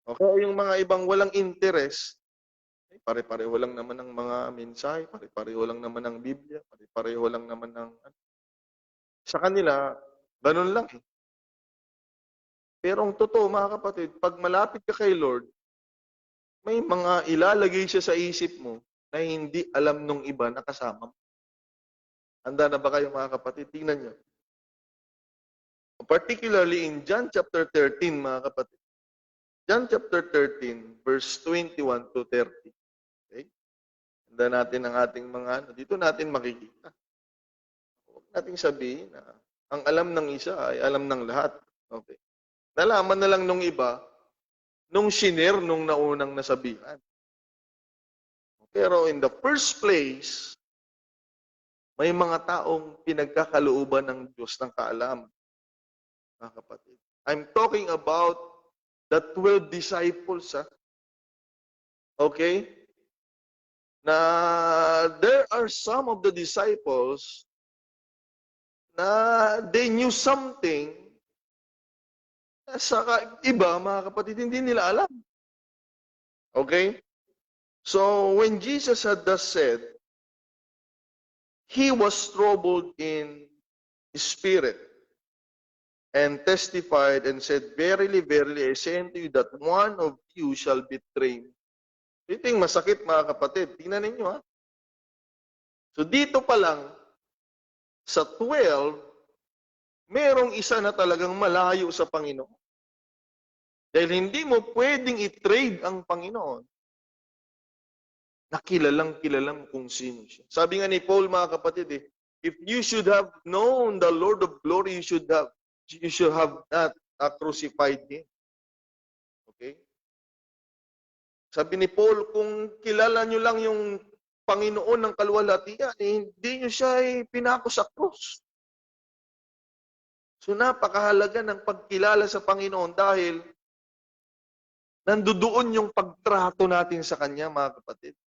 Okay, yung mga ibang walang interest, pare-pareho lang naman ng mga mensahe, pare-pareho lang naman ng Biblia, pare-pareho lang naman ng sa kanila, ganun lang eh. Pero ang totoo, mga kapatid, pag malapit ka kay Lord, may mga ilalagay siya sa isip mo na hindi alam nung iba na kasama mo. Handa na ba kayo, mga kapatid? Tingnan nyo. Particularly in John chapter 13, mga kapatid. John chapter 13, verse 21 to 30. Okay? Handa natin ang ating mga dito natin makikita. Huwag nating sabihin na ang alam ng isa ay alam ng lahat. Okay. Nalaman na lang nung iba, nung shinare, nung naunang nasabihan. Pero in the first place, may mga taong pinagkakalooban ng Diyos ng kaalaman. Mga kapatid. I'm talking about the 12 disciples. Okay? Na there are some of the disciples na they knew something sa iba, mga kapatid, hindi nila alam. Okay? So, when Jesus had thus said, he was troubled in spirit and testified and said, Verily, verily, I say unto you that one of you shall betray me. Ito yung masakit, mga kapatid. Tingnan ninyo, ha? So dito pa lang, sa 12, merong isa na talagang malayo sa Panginoon. Dahil hindi mo pwedeng i-trade ang Panginoon na kilalang kung sino siya. Sabi nga ni Paul, mga kapatid, if you should have known the Lord of glory, you should have not crucified Him. Okay? Sabi ni Paul, kung kilala nyo lang yung Panginoon ng kaluwalhatian, hindi nyo siya pinako sa krus. So napakahalaga ng pagkilala sa Panginoon dahil nandoon yung pagtrato natin sa Kanya, mga kapatid.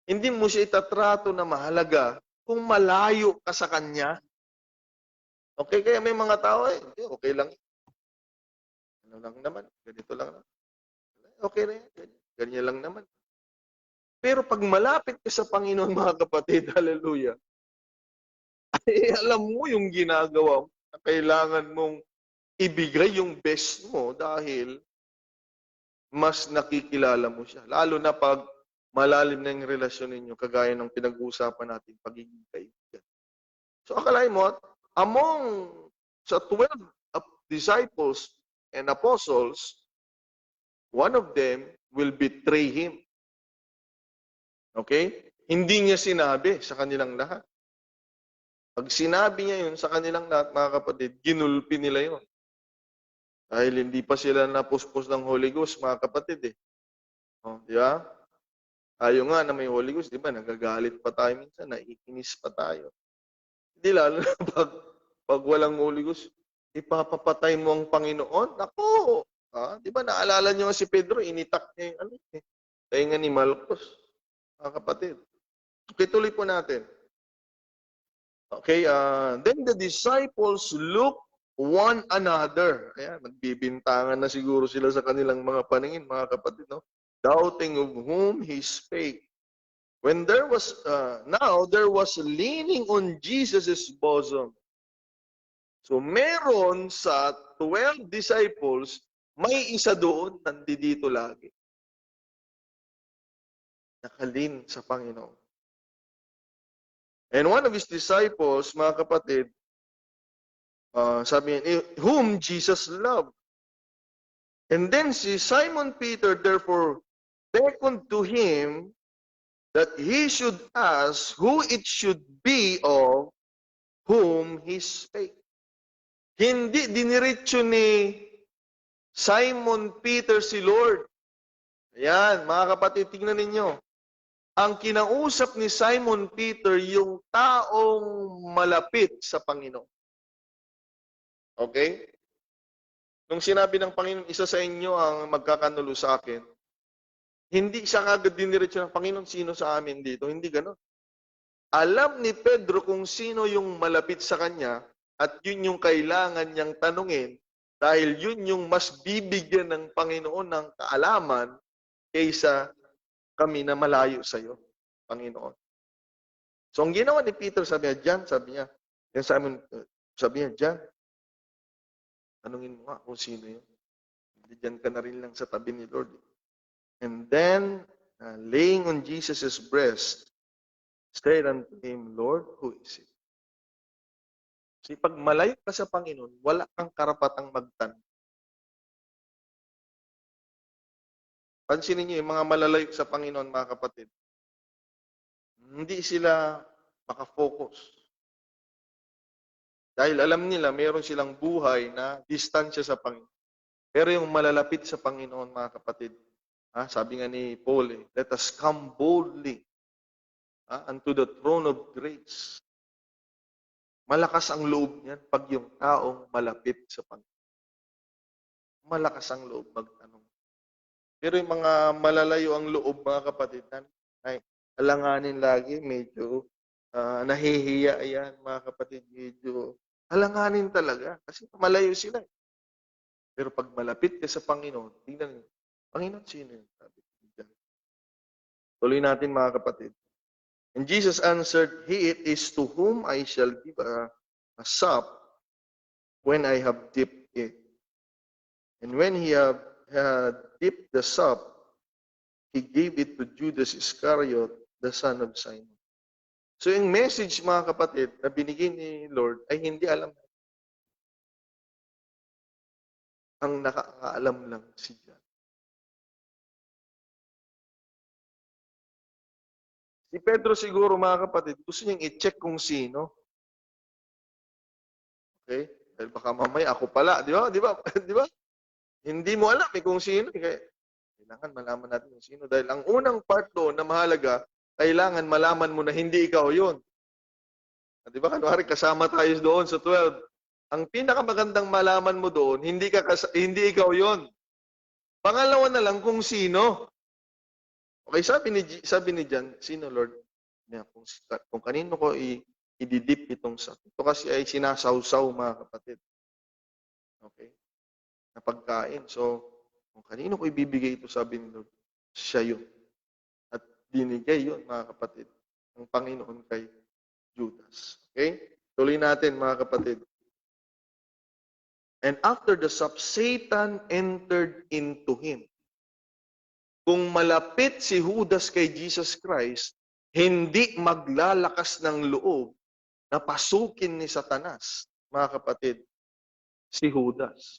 Hindi mo siya itatrato na mahalaga kung malayo ka sa Kanya. Okay, kaya may mga tao, okay lang. Ano lang naman, ganito lang. Okay na yan, ganyan lang naman. Pero pag malapit ka sa Panginoon, mga kapatid, hallelujah, alam mo yung ginagawa mo na kailangan mong ibigay yung best mo dahil mas nakikilala mo siya. Lalo na pag malalim na yung relasyon ninyo, kagaya ng pinag-uusapan natin, pagiging kaibigan. So akalain mo, among sa 12 disciples and apostles, one of them will betray Him. Okay? Hindi niya sinabi sa kanilang lahat. Pag sinabi niya yun sa kanilang lahat, mga kapatid, ginulpi nila yun. Dahil hindi pa sila napuspos ng Holy Ghost, mga kapatid. Di ba? Tayo nga na may Holy Ghost, di ba? Nagagalit pa tayo minsan, naiinis pa tayo. Hindi lalo na pag walang Holy Ghost, ipapapatay mo ang Panginoon? Ako! Di ba? Naalala niyo si Pedro, initak niya yung tainga ni Malcos. Mga kapatid. Okay, tuloy po natin. Okay, then the disciples look one another. Ayan, nagbibintangan na siguro sila sa kanilang mga paningin, mga kapatid, no? Doubting of whom he spake. When there was, now there was leaning on Jesus' bosom. So meron sa 12 disciples, may isa doon, nandito lagi. Nakalin sa Panginoon. And one of his disciples, mga kapatid, sabi niya, whom Jesus loved. And then si Simon Peter therefore beckoned to him that he should ask who it should be of whom he spake. Hindi diniretso ni Simon Peter si Lord. Ayan, mga kapatid, tingnan ninyo. Ang kinausap ni Simon Peter yung taong malapit sa Panginoon. Okay? Nung sinabi ng Panginoon, isa sa inyo ang magkakanulo sa akin, hindi siya kagad diniretso ng Panginoon, sino sa amin dito? Hindi ganon. Alam ni Pedro kung sino yung malapit sa kanya at yun yung kailangan niyang tanungin dahil yun yung mas bibigyan ng Panginoon ng kaalaman kaysa kami na malayo sa iyo, Panginoon. So, ang ginawa ni Peter, sabi niya, John, tanungin mo nga kung sino yun. Diyan ka na rin lang sa tabi ni Lord. And then, laying on Jesus' breast, said unto him, Lord, who is it? Kasi pag malayo ka sa Panginoon, wala kang karapatang magtanong. Pansinin niyo, yung mga malalayo sa Panginoon, mga kapatid, hindi sila makafocus. Dahil alam nila, meron silang buhay na distansya sa Panginoon. Pero yung malalapit sa Panginoon, mga kapatid, sabi nga ni Paul, let us come boldly unto the throne of grace. Malakas ang loob niyan pag yung taong malapit sa Panginoon. Malakas ang loob magtanong. Pero yung mga malalayo ang loob, mga kapatid, ay alanganin lagi, medyo nahihiya yan, mga kapatid, medyo alanganin talaga kasi malayo sila. Pero pag malapit ka sa Panginoon, tingnan niyo, Panginoon, sino yun? Sabi ko, tuloy natin, mga kapatid. And Jesus answered, He it is to whom I shall give a sop when I have dipped it. And when he had dipped the sop, he gave it to Judas Iscariot, the son of Simon. So yung message, mga kapatid, na binigay ni Lord ay hindi alam. Ang nakakaalam lang si John. Si Pedro siguro, mga kapatid, gusto niyang i-check kung sino. Okay? Dahil baka mamaya ako pala, di ba? Di ba? Di ba? Hindi mo alam kung sino. Kaya kailangan malaman natin kung sino. Dahil ang unang part doon na mahalaga, kailangan malaman mo na hindi ikaw yun. Di ba? Kanwari, kasama tayo doon sa 12. Ang pinakamagandang malaman mo doon, hindi ikaw yun. Pangalawa na lang kung sino. Okay, sabi ni John, sino Lord? Kung kanino ko ididip itong sa. Ito kasi ay sinasawsaw, mga kapatid. Okay? Na pagkain. So, kung kanino ko ibibigay ito, sabi ni Lord, siya yun. At binigay yun, mga kapatid, ng Panginoon kay Judas. Okay? Tuloy natin, mga kapatid. And after the sup, Satan entered into him. Kung malapit si Judas kay Jesus Christ, hindi maglalakas ng loob na pasukin ni Satanas, mga kapatid, si Judas.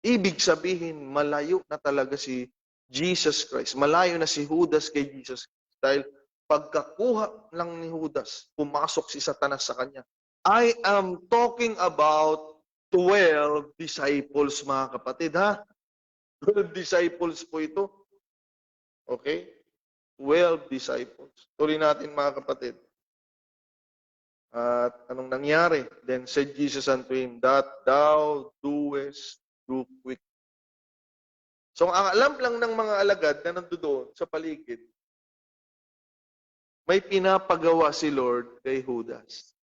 Ibig sabihin, malayo na talaga si Jesus Christ. Malayo na si Judas kay Jesus Christ. Dahil pagkakuha lang ni Judas, pumasok si Satanas sa kanya. I am talking about 12 disciples, mga kapatid, ha? 12 disciples po ito. Okay? 12 disciples. Tuloy natin, mga kapatid. At anong nangyari? Then said Jesus unto him, that thou doest do quick. So ang alam lang ng mga alagad na nandoon sa paligid, may pinapagawa si Lord kay Judas.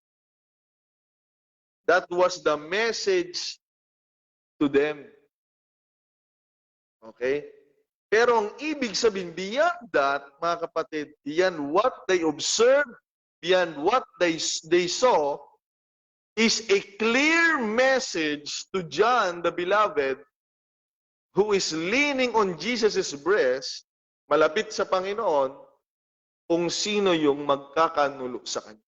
That was the message to them. Okay? Pero ang ibig sabihin, beyond that, mga kapatid, beyond what they observed, beyond what they saw, is a clear message to John, the beloved, who is leaning on Jesus' breast, malapit sa Panginoon, kung sino yung magkakanulo sa kanya.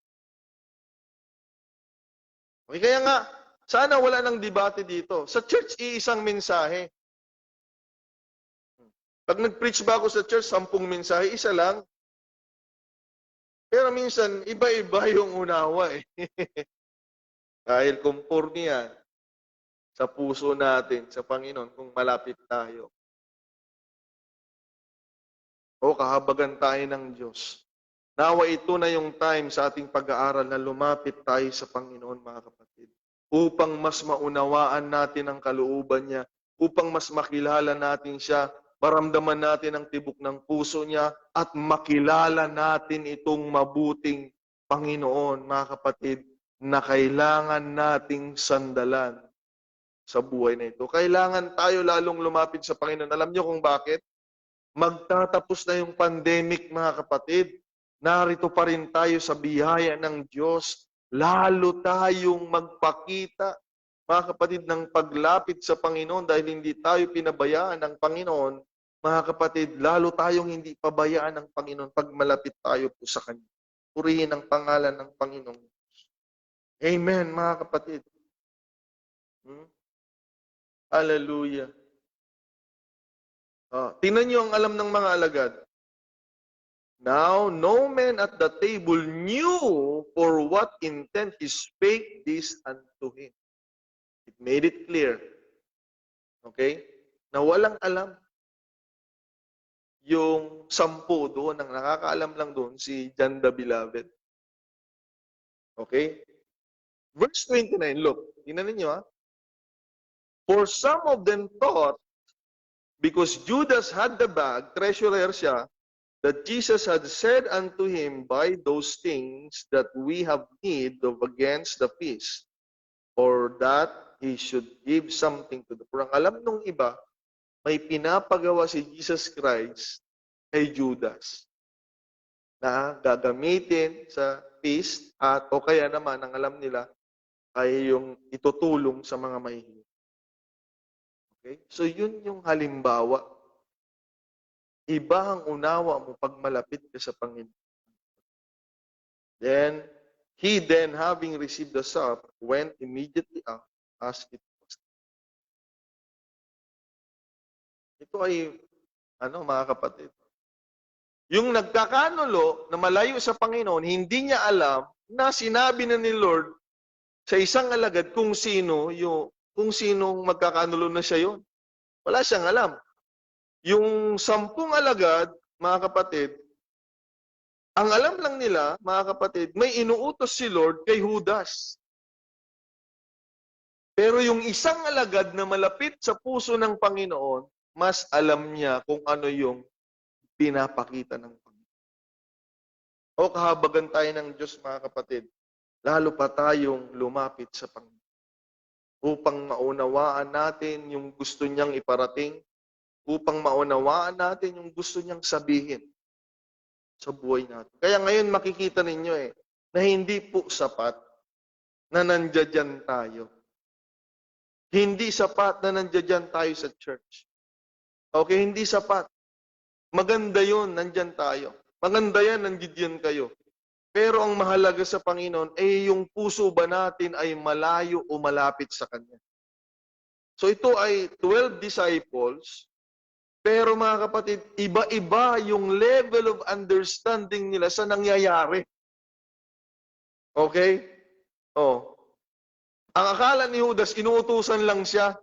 Okay, kaya nga, sana wala nang debate dito. Sa church, iisang mensahe. Pag nag-preach ba ako sa church, 10 mensahe, isa lang. Pero minsan, iba-iba yung unawa eh. Dahil kumpurni yan sa puso natin, sa Panginoon, kung malapit tayo. O kahabagan tayo ng Diyos. Nawa ito na yung time sa ating pag-aaral na lumapit tayo sa Panginoon, mga kapatid. Upang mas maunawaan natin ang kalooban niya, upang mas makilala natin siya, maramdaman natin ang tibok ng puso niya, at makilala natin itong mabuting Panginoon, mga kapatid, na kailangan nating sandalan sa buhay na ito. Kailangan tayo lalong lumapit sa Panginoon. Alam niyo kung bakit? Magtatapos na yung pandemic, mga kapatid. Narito pa rin tayo sa biyaya ng Diyos. Lalo tayong magpakita, mga kapatid, ng paglapit sa Panginoon dahil hindi tayo pinabayaan ng Panginoon. Mga kapatid, lalo tayong hindi pabayaan ng Panginoon pag malapit tayo po sa Kanya. Purihin ang pangalan ng Panginoon. Amen, mga kapatid. Hallelujah. Tingnan niyo ang alam ng mga alagad. Now, no man at the table knew for what intent he spake this unto him. It made it clear. Okay? Na walang alam. Yung 10 doon, ang nakakaalam lang doon, si John the Beloved. Okay? Verse 29, look. Tingnan ninyo, ha? For some of them thought, because Judas had the bag, treasurer siya, that Jesus had said unto him, buy those things that we have need of against the feast, or that he should give something to the poor. Ang alam nung iba, may pinapagawa si Jesus Christ kay Judas. na gagamitin sa feast at o kaya naman ang alam nila ay yung itutulong sa mga mahihirap. Okay? So yun yung halimbawa. Iba ang unawa mo pag malapit ka sa Panginoon. Then, he then, having received the sop, went immediately out as it was. Ito ay, mga kapatid, yung nagkakanulo na malayo sa Panginoon, hindi niya alam na sinabi na ni Lord sa isang alagad kung sinong magkakanulo na siya yon. Wala siyang alam. Yung 10 alagad, mga kapatid, ang alam lang nila, mga kapatid, may inuutos si Lord kay Judas. Pero yung isang alagad na malapit sa puso ng Panginoon, mas alam niya kung ano yung pinapakita ng Panginoon. O kahabagan tayo ng Diyos, mga kapatid, lalo pa tayong lumapit sa Panginoon upang maunawaan natin yung gusto niyang iparating, upang maunawaan natin yung gusto niyang sabihin sa buhay natin. Kaya ngayon makikita ninyo na hindi po sapat na nandiyan tayo. Hindi sapat na nandiyan tayo sa church. Okay, hindi sapat. Maganda yun, nandyan tayo. Maganda yan, nandiyan kayo. Pero ang mahalaga sa Panginoon ay yung puso ba natin ay malayo o malapit sa Kanya. So ito ay 12 disciples, pero mga kapatid, iba-iba yung level of understanding nila sa nangyayari. Okay? Oh. Ang akala ni Judas, inuutusan lang siya.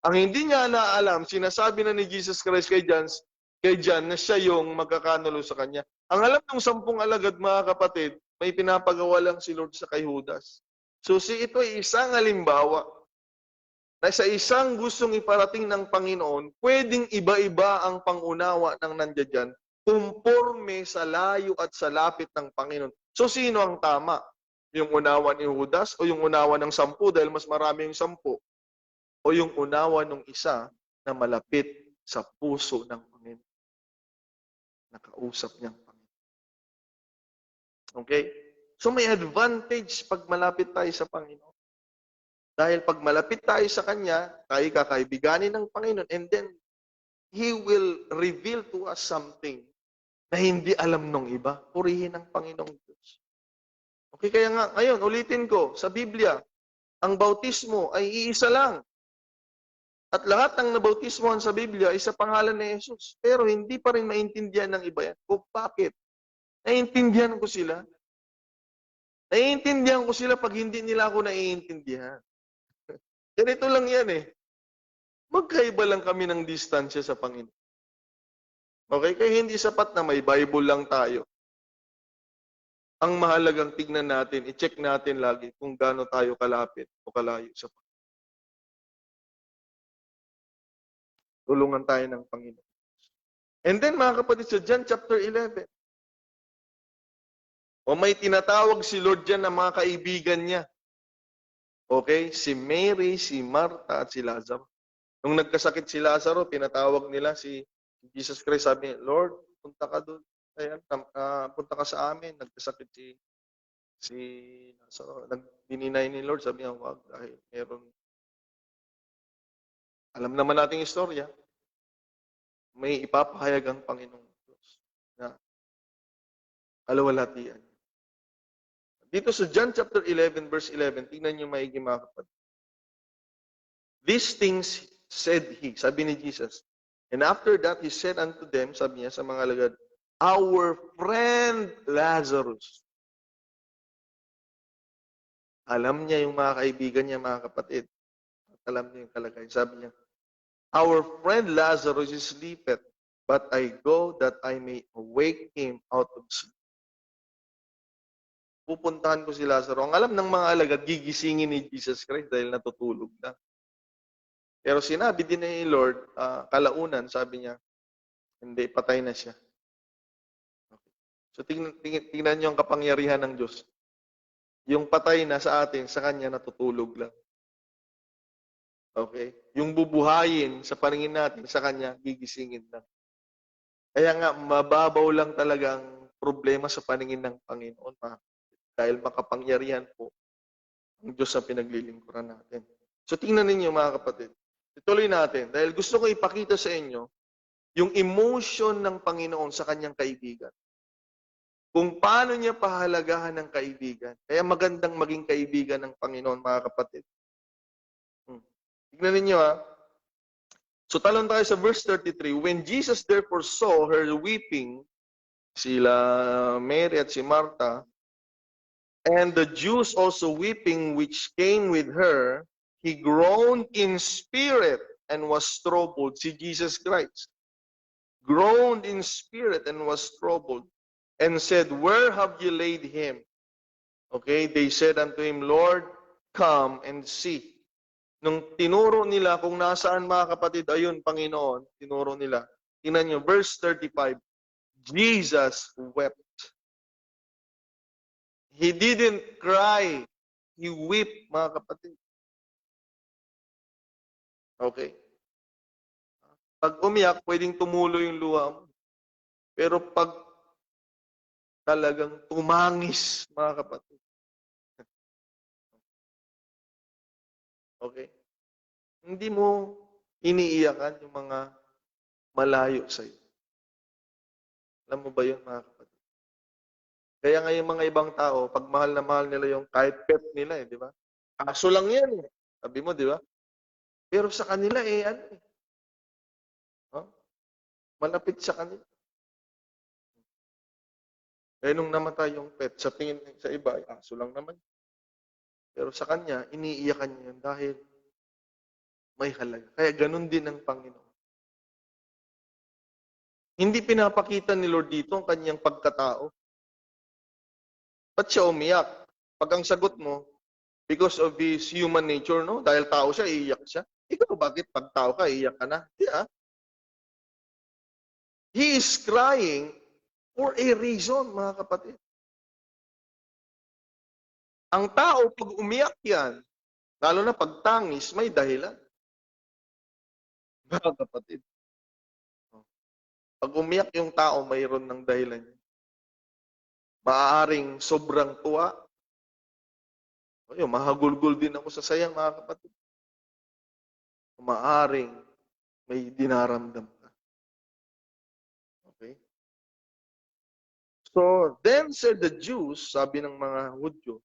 Ang hindi niya naalam, sinasabi na ni Jesus Christ kay John na siya yung magkakanulo sa kanya. Ang alam ng 10 alagad, mga kapatid, may pinapagawa lang si Lord sa kay Judas. So ito ay isang halimbawa na sa isang gustong iparating ng Panginoon, pwedeng iba-iba ang pangunawa ng nandiyan, kumporme sa layo at sa lapit ng Panginoon. So sino ang tama? Yung unawa ni Judas o yung unawa ng 10 dahil mas marami yung 10? O yung unawa ng isa na malapit sa puso ng Panginoon? Nakausap niyang Panginoon. Okay? So may advantage pag malapit tayo sa Panginoon. Dahil pag malapit tayo sa Kanya, tayo kakaibiganin ng Panginoon, and then He will reveal to us something na hindi alam nung iba. Purihin ng Panginoong Diyos. Okay, kaya nga, ngayon, ulitin ko, sa Biblia, ang bautismo ay iisa lang. At lahat ng nabautismohan sa Biblia ay sa pangalan ni Jesus. Pero hindi pa rin maintindihan ng iba yan. O bakit? Naiintindihan ko sila. Naiintindihan ko sila pag hindi nila ako naiintindihan. Ganito lang yan Magkaiba lang kami ng distansya sa Panginoon. Okay? Kaya hindi sapat na may Bible lang tayo. Ang mahalagang tignan natin, i-check natin lagi kung gaano tayo kalapit o kalayo sa Panginoon. Tulungan tayo ng Panginoon. And then, mga kapatid, sa John chapter 11, may tinatawag si Lord dyan na mga kaibigan niya. Okay? Si Mary, si Martha, at si Lazaro. Nung nagkasakit si Lazaro, pinatawag nila si Jesus Christ. Sabi niya, Lord, punta ka doon. Ayan, punta ka sa amin. Nagkasakit si Lazaro. Dininay ni Lord. Sabi niya, wag. Dahil meron. Alam naman nating istorya. May ipapahayag ang Panginoong Diyos na alawalhatian. Dito sa John chapter 11, verse 11, tingnan niyo maigi, mga kapatid. These things said he, sabi ni Jesus. And after that, he said unto them, sabi niya sa mga alagad, our friend Lazarus. Alam niya yung mga kaibigan niya, mga kapatid. At alam niya yung kalagayan. Sabi niya, our friend Lazarus is sleepeth, but I go that I may awake him out of sleep. Pupuntahan ko si Lazaro. Ang alam ng mga alagad, gigisingin ni Jesus Christ dahil natutulog na. Pero sinabi din ni Lord, kalaunan, sabi niya, hindi, patay na siya. Okay. So tingnan niyo ang kapangyarihan ng Diyos. Yung patay na sa atin, sa Kanya natutulog lang. Okay? Yung bubuhayin sa paningin natin, sa Kanya, gigisingin lang. Kaya nga, mababaw lang talagang problema sa paningin ng Panginoon, dahil makapangyarihan po ang Diyos sa pinaglilingkuran natin. So tingnan ninyo mga kapatid. Ituloy natin dahil gusto ko ipakita sa inyo yung emotion ng Panginoon sa kanyang kaibigan. Kung paano niya pahalagahan ng kaibigan. Kaya magandang maging kaibigan ng Panginoon, mga kapatid. Tignan ninyo So talon tayo sa verse 33. When Jesus therefore saw her weeping, sila Mary at si Martha, and the Jews also weeping which came with her, he groaned in spirit and was troubled. Si Jesus Christ groaned in spirit and was troubled, and said, Where have you laid him? Okay, they said unto him, Lord, come and see. Nung tinuro nila kung nasaan mga kapatid, ayun, Panginoon, tinuro nila. Tingnan nyo, verse 35, Jesus wept. He didn't cry. He wept, mga kapatid. Okay? Pag umiyak, pwedeng tumulo yung luha mo. Pero pag talagang tumangis, mga kapatid. Okay? Hindi mo iniiyakan yung mga malayo sa'yo. Alam mo ba yun, mga kapatid? Kaya nga yung mga ibang tao, pag mahal na mahal nila yung kahit pet nila, di ba? Aso lang yan, eh. Sabi mo, di ba? Pero sa kanila, malapit sa kanila. Kaya nung namatay yung pet, sa tingin sa iba, aso lang naman. Pero sa kanya, iniiyakan niya yun dahil may halaga. Kaya ganun din ang Panginoon. Hindi pinapakita ni Lord dito ang kanyang pagkatao. Ba't siya umiyak? Pag ang sagot mo, because of his human nature, no? Dahil tao siya, iiyak siya. Ikaw, bakit pag tao ka, iiyak ka na? Hindi He is crying for a reason, mga kapatid. Ang tao, pag umiyak yan, lalo na pag tangis, may dahilan. Mga kapatid. Pag umiyak yung tao, mayroon ng dahilan. Maaaring sobrang tuwa. Mahagulgul din ako sa sayang, mga kapatid. Maaaring may dinaramdam ka. Okay? So, then said the Jews, sabi ng mga Hudyo,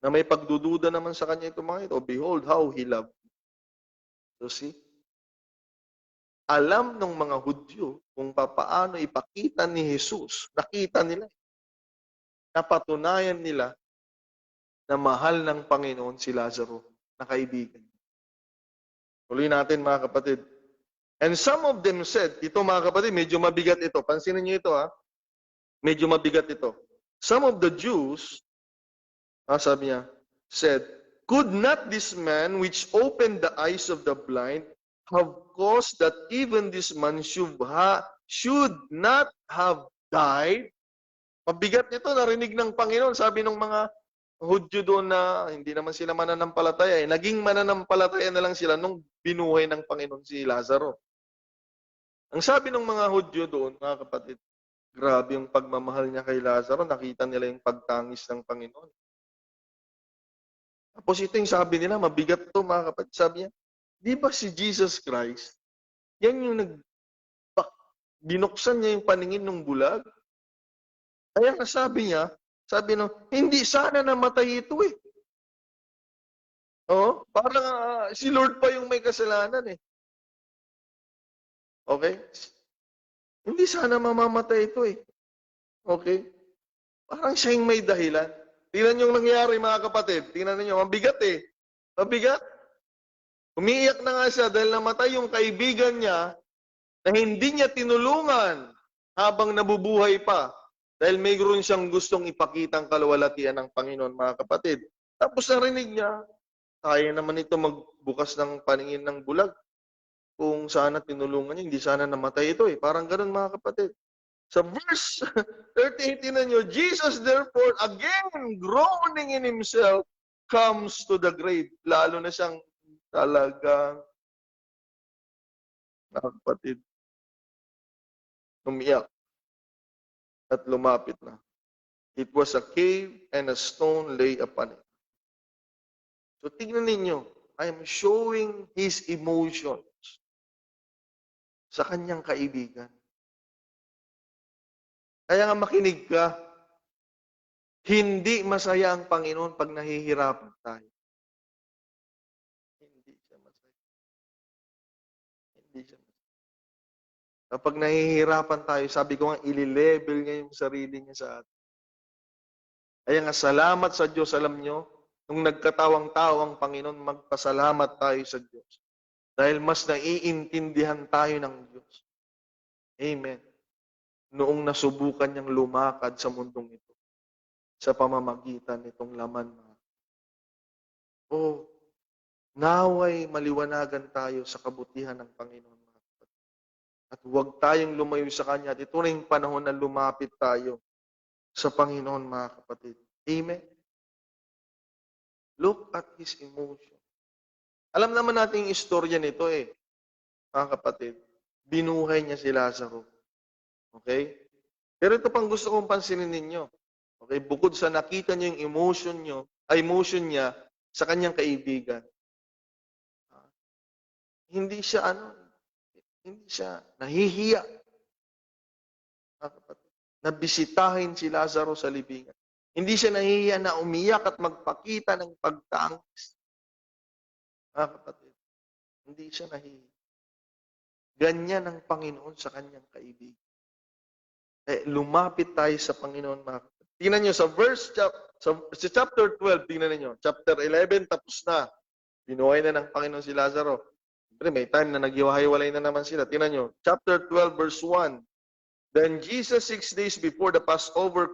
na may pagdududa naman sa kanya itong mga ito, behold how he loved me. So see, alam ng mga Hudyo kung paano ipakita ni Jesus, nakita nila, napatunayan nila na mahal ng Panginoon si Lazaro na kaibigan. Tuloy natin mga kapatid. And some of them said, ito mga kapatid, medyo mabigat ito. Pansinin niyo ito medyo mabigat ito. Some of the Jews, sabi niya, said, could not this man which opened the eyes of the blind have caused that even this man should not have died? Mabigat ito, narinig ng Panginoon. Sabi ng mga Hudyo doon na hindi naman sila mananampalataya. Naging mananampalataya na lang sila nung binuhay ng Panginoon si Lazaro. Ang sabi ng mga Hudyo doon, mga kapatid, grabe yung pagmamahal niya kay Lazaro. Nakita nila yung pagtangis ng Panginoon. Tapos ito yung sabi nila, mabigat to mga kapatid. Sabi niya, di ba si Jesus Christ, yan yung binuksan niya yung paningin ng bulag? Kaya sabi niya, hindi sana namatay ito parang si Lord pa yung may kasalanan Okay? Hindi sana mamamatay ito Okay? Parang siya yung may dahilan. Tingnan yung nangyari mga kapatid. Tingnan niyo, mabigat Mabigat. Umiiyak na nga siya dahil namatay yung kaibigan niya na hindi niya tinulungan habang nabubuhay pa. Dahil mayroon siyang gustong ipakitang kaluwalhatian ng Panginoon, mga kapatid. Tapos narinig niya, kaya naman ito magbukas ng paningin ng bulag. Kung sana tinulungan niya, hindi sana namatay ito Parang ganun, mga kapatid. Sa verse 38 na nyo, Jesus therefore again groaning in himself comes to the grave. Lalo na siyang talagang mga kapatid umiyak. at lumapit na. It was a cave and a stone lay upon it. So tignan ninyo, I am showing his emotions sa kanyang kaibigan. Kaya nga makinig ka, hindi masaya ang Panginoon pag nahihirapan tayo. Hindi siya masaya. Hindi siya masaya. Kapag nahihirapan tayo, sabi ko nga, ili-level niya yung sarili niya sa atin. Kaya nga, salamat sa Diyos. Alam nyo, nung nagkatawang-tao ang Panginoon, magpasalamat tayo sa Diyos. Dahil mas naiintindihan tayo ng Diyos. Amen. Noong nasubukan niyang lumakad sa mundong ito, sa pamamagitan nitong laman. Oh, naway maliwanagan tayo sa kabutihan ng Panginoon. At huwag tayong lumayo sa Kanya. At ito na yung panahon na lumapit tayo sa Panginoon, mga kapatid. Amen? Look at His emotion. Alam naman natin yung istorya nito mga kapatid. Binuhay niya si Lazaro. Okay? Pero ito pang gusto kong pansinin ninyo. Okay? Bukod sa nakita niyo yung emotion niya sa kanyang kaibigan. Hindi siya nahihiya. Mga kapatid. Nabisitahin si Lazaro sa libingan. Hindi siya nahihiya na umiyak at magpakita ng pagtangis. Mga kapatid, hindi siya nahihiya. Ganyan ang Panginoon sa kanyang kaibigan. Lumapit tayo sa Panginoon, mga kapatid. Tingnan nyo sa sa chapter 12, tingnan niyo. Chapter 11, tapos na. Binuhay na ng Panginoon si Lazaro. Siyempre, may time na naghiwa-hiwalay na naman sila. Tingnan nyo. Chapter 12, verse 1. Then Jesus 6 days before the Passover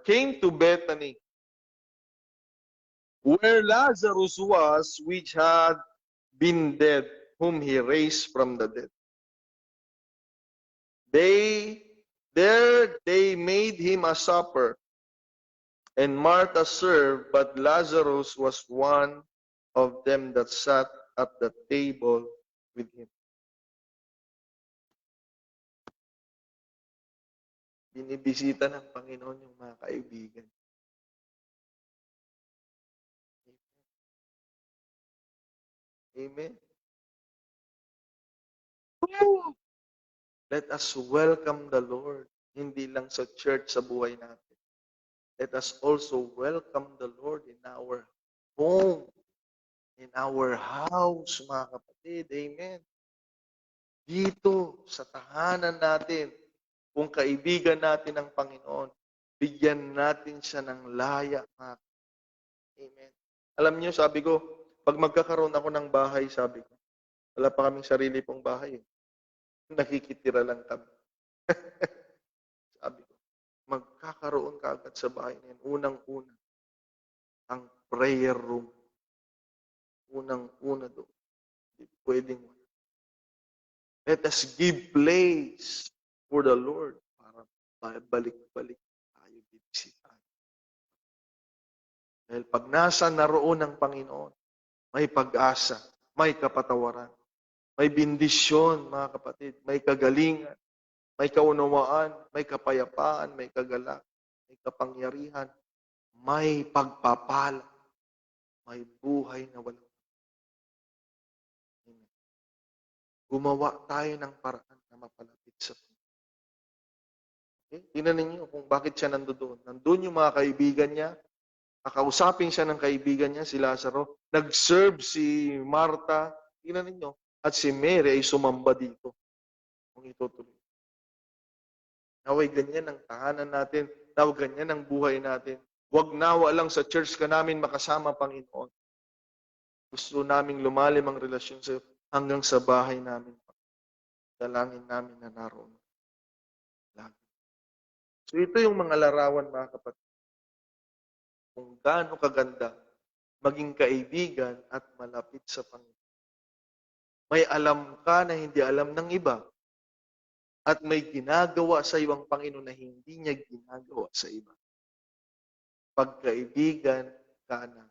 came to Bethany, where Lazarus was, which had been dead, whom he raised from the dead. They made him a supper, and Martha served, but Lazarus was one of them that sat at the table with him. Binibisita ng Panginoon yung mga kaibigan. Amen. Let us welcome the Lord, hindi lang sa church, sa buhay natin. Let us also welcome the Lord in our home, in our house, mga kapatid. Amen. Dito, sa tahanan natin, kung kaibigan natin ang Panginoon, bigyan natin siya ng laya, mga kapatid. Amen. Alam niyo, sabi ko, pag magkakaroon ako ng bahay, sabi ko, wala pa kaming sarili pong bahay. Nakikitira lang kami. Sabi ko, magkakaroon ka agad sa bahay na yan. Unang-una, ang prayer room. Unang-una doon. Pwedeng. Let us give place for the Lord para balik-balik tayo bibisitahin. Dahil pag nasa naroon ng Panginoon, may pag-asa, may kapatawaran, may bendisyon, mga kapatid, may kagalingan, may kaunawaan, may kapayapaan, may kagalak, may kapangyarihan, may pagpapala, may buhay na walang. Gumawa tayo ng paraan na mapalapit sa Panginoon. Okay? Tingnan ninyo kung bakit siya nandoon. Nandun yung mga kaibigan niya, kakausapin siya ng kaibigan niya, si Lazaro. Nag-serve si Martha, tingnan ninyo, at si Mary ay sumamba dito. Kung itutuloy. Naway ganyan ang tahanan natin, naway ganyan ang buhay natin. Huwag nawa lang sa church ka namin makasama, Panginoon. Gusto naming lumalim ang relasyon sa iyo hanggang sa bahay namin. Dalangin namin na naroon. Lagi. So ito yung mga larawan, mga kapatid. Kung gaano kaganda maging kaibigan at malapit sa Panginoon. May alam ka na hindi alam ng iba. At may ginagawa sa iyo ang Panginoon na hindi niya ginagawa sa iba. Pagkaibigan ka na.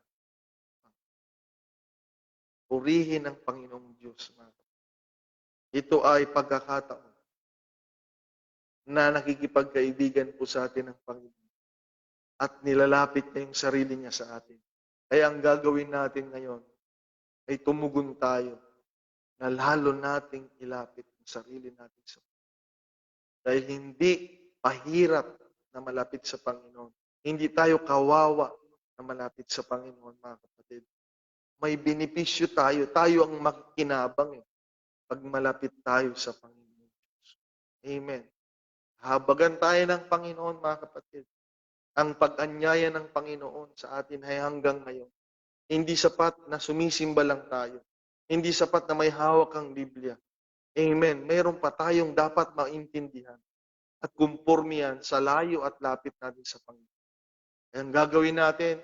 Purihin ang Panginoong Diyos. Ito ay pagkakataon na nakikipagkaibigan po sa atin ng Panginoon at nilalapit niya yung sarili niya sa atin. Kaya ang gagawin natin ngayon ay tumugon tayo na lalo nating ilapit ang sarili natin sa Panginoon. Dahil hindi pahirap na malapit sa Panginoon. Hindi tayo kawawa na malapit sa Panginoon, mga kapatid. May benepisyo tayo. Tayo ang makikinabang pag malapit tayo sa Panginoon. Amen. Habagan tayo ng Panginoon, mga kapatid. Ang pag-anyaya ng Panginoon sa atin ay hanggang ngayon. Hindi sapat na sumisimba lang tayo. Hindi sapat na may hawak ang Biblia. Amen. Mayroon pa tayong dapat maintindihan at kumpurmi yan sa layo at lapit natin sa Panginoon. Ang gagawin natin,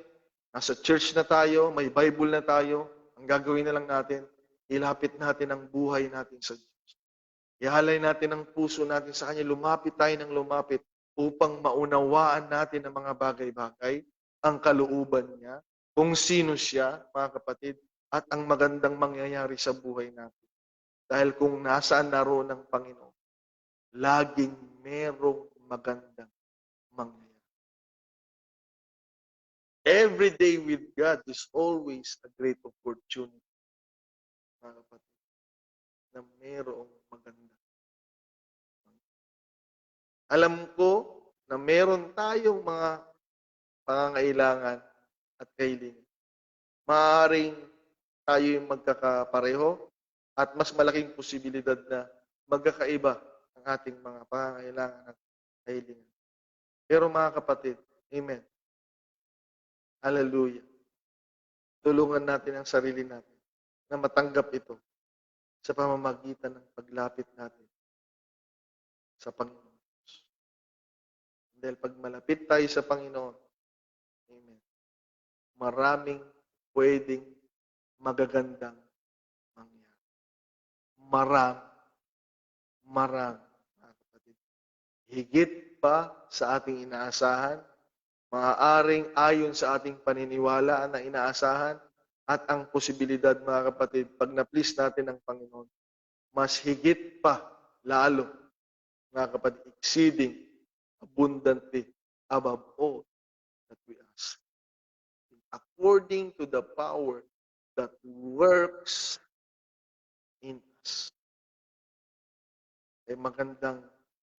nasa church na tayo, may Bible na tayo, ang gagawin na lang natin, ilapit natin ang buhay natin sa Diyos. Ihalay natin ang puso natin sa Kanya, lumapit tayo ng lumapit upang maunawaan natin ang mga bagay-bagay, ang kalooban niya, kung sino siya, mga kapatid, at ang magandang mangyayari sa buhay natin. Dahil kung nasaan naroon ang Panginoon, laging merong magandang mangyayari. Every day with God is always a great opportunity, mga kapatid, na merong maganda. Alam ko na meron tayong mga pangangailangan at kahilingan. Maaaring tayo yung magkakapareho at mas malaking posibilidad na magkakaiba ang ating mga pangangailangan at kahilingan. Pero mga kapatid, amen. Hallelujah. Tulungan natin ang sarili natin na matanggap ito sa pamamagitan ng paglapit natin sa Panginoon. Dahil pag malapit tayo sa Panginoon, amen, maraming pwedeng magagandang mangyari. Marami, mga kapatid. Higit pa sa ating inaasahan, maaaring ayon sa ating paniniwala na inaasahan, at ang posibilidad, mga kapatid, pag na-please natin ang Panginoon, mas higit pa, lalo, mga kapatid, exceeding, abundantly, above all that we ask. According to the power that works in us. Ay magandang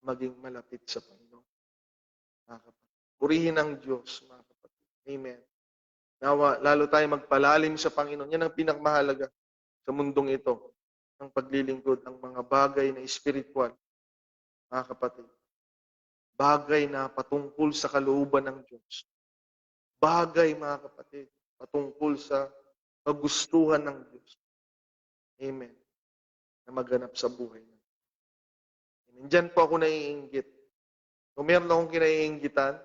maging malapit sa Panginoon, mga kapatid. Purihin ang Diyos, mga kapatid. Amen. Nawa, lalo tayo magpalalim sa Panginoon. Yan ang pinakamahalaga sa mundong ito, ang paglilingkod, ang mga bagay na espiritual, mga kapatid. Bagay na patungkol sa kalooban ng Diyos. Bagay, mga kapatid, patungkol sa kagustuhan ng Diyos. Amen. Na maganap sa buhay natin. Diyan po ako naiinggit. Kung meron akong kinaiinggitan,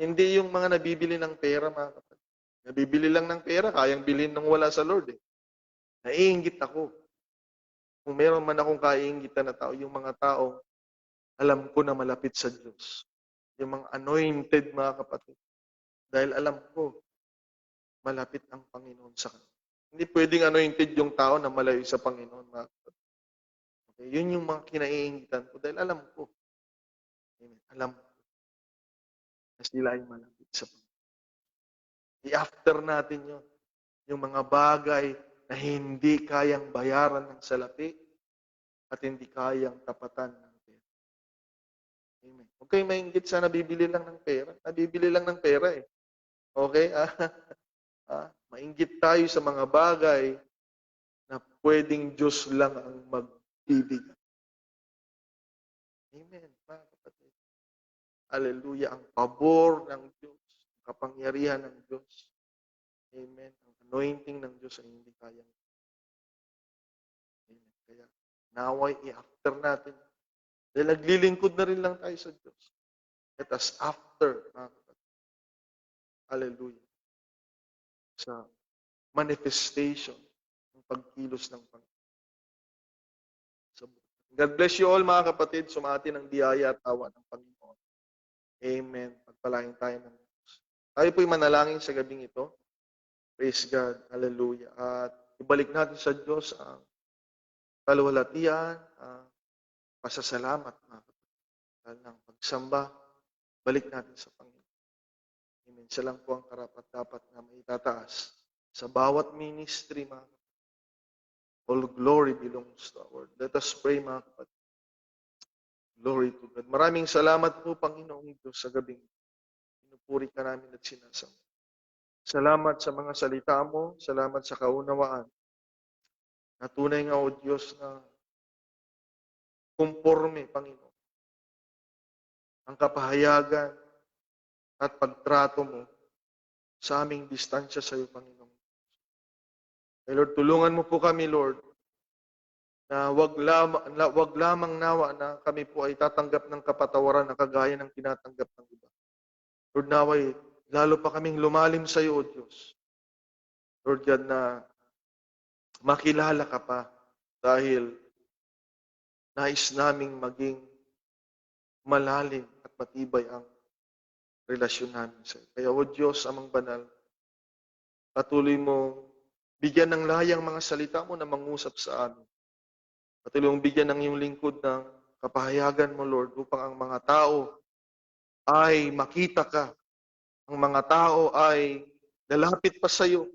hindi yung mga nabibili ng pera, mga kapatid. Nabibili lang ng pera, kayang bilhin ng wala sa Lord. Naiinggit ako. Kung meron man akong kaiinggitan na tao, yung mga tao, alam ko na malapit sa Diyos. Yung mga anointed, mga kapatid. Dahil alam ko, malapit ang Panginoon sa kanila. Hindi pwedeng anointed yung tao na malayo sa Panginoon, mga kapatid. Okay? Yun yung mga kinaiingitan ko dahil alam ko. Amen. Alam ko na sila ay malapit sa Panginoon. I-after natin yun. Yung mga bagay na hindi kayang bayaran ng salapi at hindi kayang tapatan ng pera. Amen. Huwag kayong mainggit sa nabibili lang ng pera. Nabibili lang ng pera eh. Okay? Mainggit tayo sa mga bagay na pwedeng Diyos lang ang magbibigay. Amen. Mga kapatid. Hallelujah. Ang pabor ng Diyos. Ang kapangyarihan ng Diyos. Amen. Ang anointing ng Diyos ay hindi kayang. Amen. Kaya naway i-after natin. Dahil naglilingkod na rin lang tayo sa Diyos. Let us after, mga kapatid. Hallelujah. Sa manifestation ng pagkilos ng Panginoon. God bless you all, mga kapatid. Sumati ng biyaya at awa ng Panginoon. Amen. Pagpalain tayo ng Diyos. Tayo po'y manalangin sa gabing ito. Praise God. Hallelujah. At ibalik natin sa Diyos ang kaluwalhatian, pasasalamat, mga kapatid. Dahil ng pagsamba, balik natin sa Panginoon. Amen. Siya lang po ang karapat-dapat na maitataas sa bawat ministry, mga kapatid. All glory belongs to our Lord. Let us pray, mga kapatid. Glory to God. Maraming salamat po, Panginoong Diyos, sa gabing pinupuri ka namin at sinasamba. Salamat sa mga salita mo. Salamat sa kaunawaan. Na tunay nga, O Diyos, na kumporme, Panginoon, ang kapahayagan at pagtrato mo sa aming distansya sa iyo, Panginoon. Ay Lord, tulungan mo po kami, Lord, na wag lamang nawa na kami po ay tatanggap ng kapatawaran na kagaya ng tinatanggap ng iba. Lord, naway, lalo pa kaming lumalim sa iyo, O Diyos. Lord God, na makilala ka pa dahil nais naming maging malalim at matibay ang relasyon namin sa iyo. Kaya, O Diyos, Amang Banal, patuloy mo bigyan ng layang mga salita mo na mangusap sa amin. Patuloy mong bigyan ng iyong lingkod ng kapahayagan mo, Lord, upang ang mga tao ay makita ka. Ang mga tao ay lalapit pa sa iyo.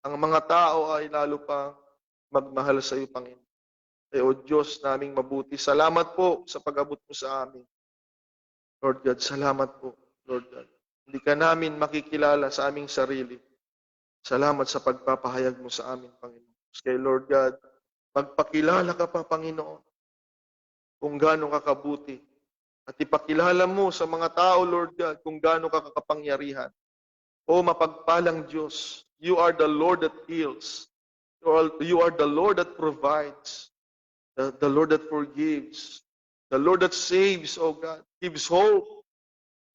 Ang mga tao ay lalo pa magmahal sa iyo, Panginoon. Kaya, O Diyos naming mabuti, salamat po sa pag-abot mo sa amin. Lord God, salamat po, Lord God. Hindi ka namin makikilala sa aming sarili. Salamat sa pagpapahayag mo sa amin, Panginoon. Kaya, Lord God, magpakilala ka pa, Panginoon, kung gaano ka kabuti. At ipakilala mo sa mga tao, Lord God, kung gaano ka kakapangyarihan. O mapagpalang Diyos, you are the Lord that heals. You are the Lord that provides. The Lord that forgives. The Lord that saves, O God. Gives hope.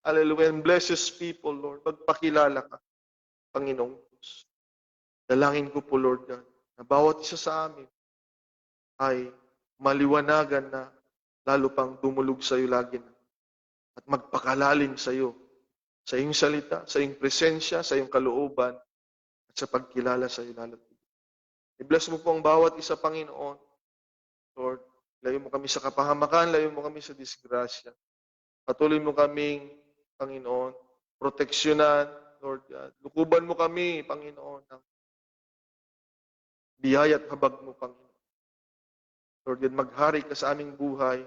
Hallelujah. And blesses people, Lord. Magpakilala ka, Panginoong Diyos. Dalangin ko po, Lord God, na bawat isa sa amin ay maliwanagan na lalo pang dumulog sa iyo lagi na. At magpakalalim sa iyo, sa iyong salita, sa iyong presensya, sa iyong kalooban, at sa pagkilala sa iyo lalo. I-bless mo po ang bawat isa, Panginoon. Lord, layo mo kami sa kapahamakan, layo mo kami sa disgrasya. Patuloy mo kaming, Panginoon, proteksyonan, Lord God. Lukuban mo kami, Panginoon, ng biyaya at habag mo, Panginoon. Lord God, maghari ka sa aming buhay.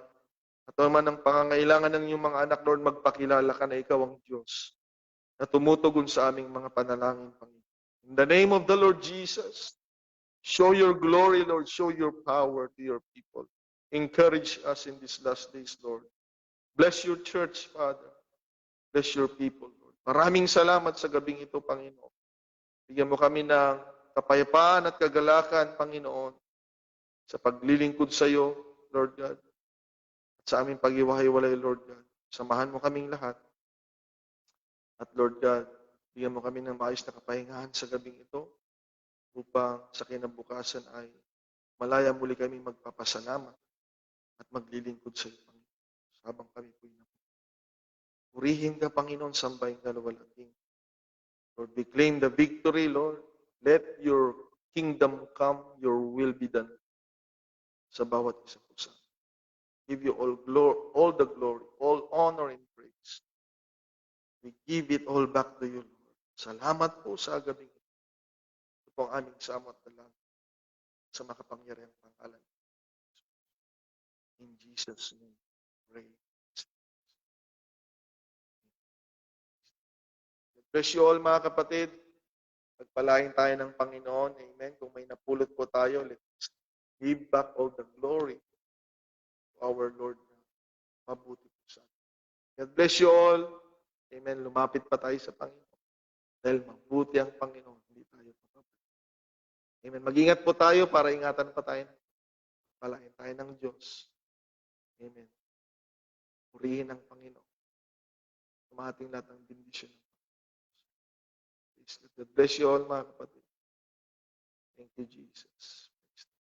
At naman ang pangangailangan ng iyong mga anak, Lord, magpakilala ka na ikaw ang Diyos na tumutugon sa aming mga panalangin, Panginoon. In the name of the Lord Jesus, show your glory, Lord. Show your power to your people. Encourage us in these last days, Lord. Bless your church, Father. Bless your people, Lord. Maraming salamat sa gabing ito, Panginoon. Bigyan mo kami ng kapayapaan at kagalakan, Panginoon, sa paglilingkod sa iyo, Lord God. At sa aming pag-iwahiwalay, Lord God. Samahan mo kaming lahat. At Lord God, bigyan mo kami ng maayos na kapahingahan sa gabing ito upang sa kinabukasan ay malaya muli kami magpapasalamat at maglilingkod sa iyo, Panginoon. Habang kami po'y purihin ka, Panginoon, sambahin ka luwalhating. Lord, we claim the victory, Lord. Let your kingdom come, your will be done sa bawat isa po sa amin. Give you all the glory, all honor and praise. We give it all back to you, Lord. Salamat po sa gabing ito. Ito po ang aming samot na lang sa makapangyarihang pangalan. In Jesus' name, pray. Bless you all, mga kapatid. Pagpalain tayo ng Panginoon. Amen. Kung may napulot po tayo, let's give back all the glory to our Lord. Mabuti po sa atin. God bless you all. Amen. Lumapit pa tayo sa Panginoon. Dahil mabuti ang Panginoon. Hindi tayo papabalik. Amen. Mag-ingat po tayo para ingatan pa tayo. Palain tayo ng Diyos. Amen. Purihin ang Panginoon. Tumating lahat ng bendisyon. God bless you all, mga kapatid. Thank you, Jesus.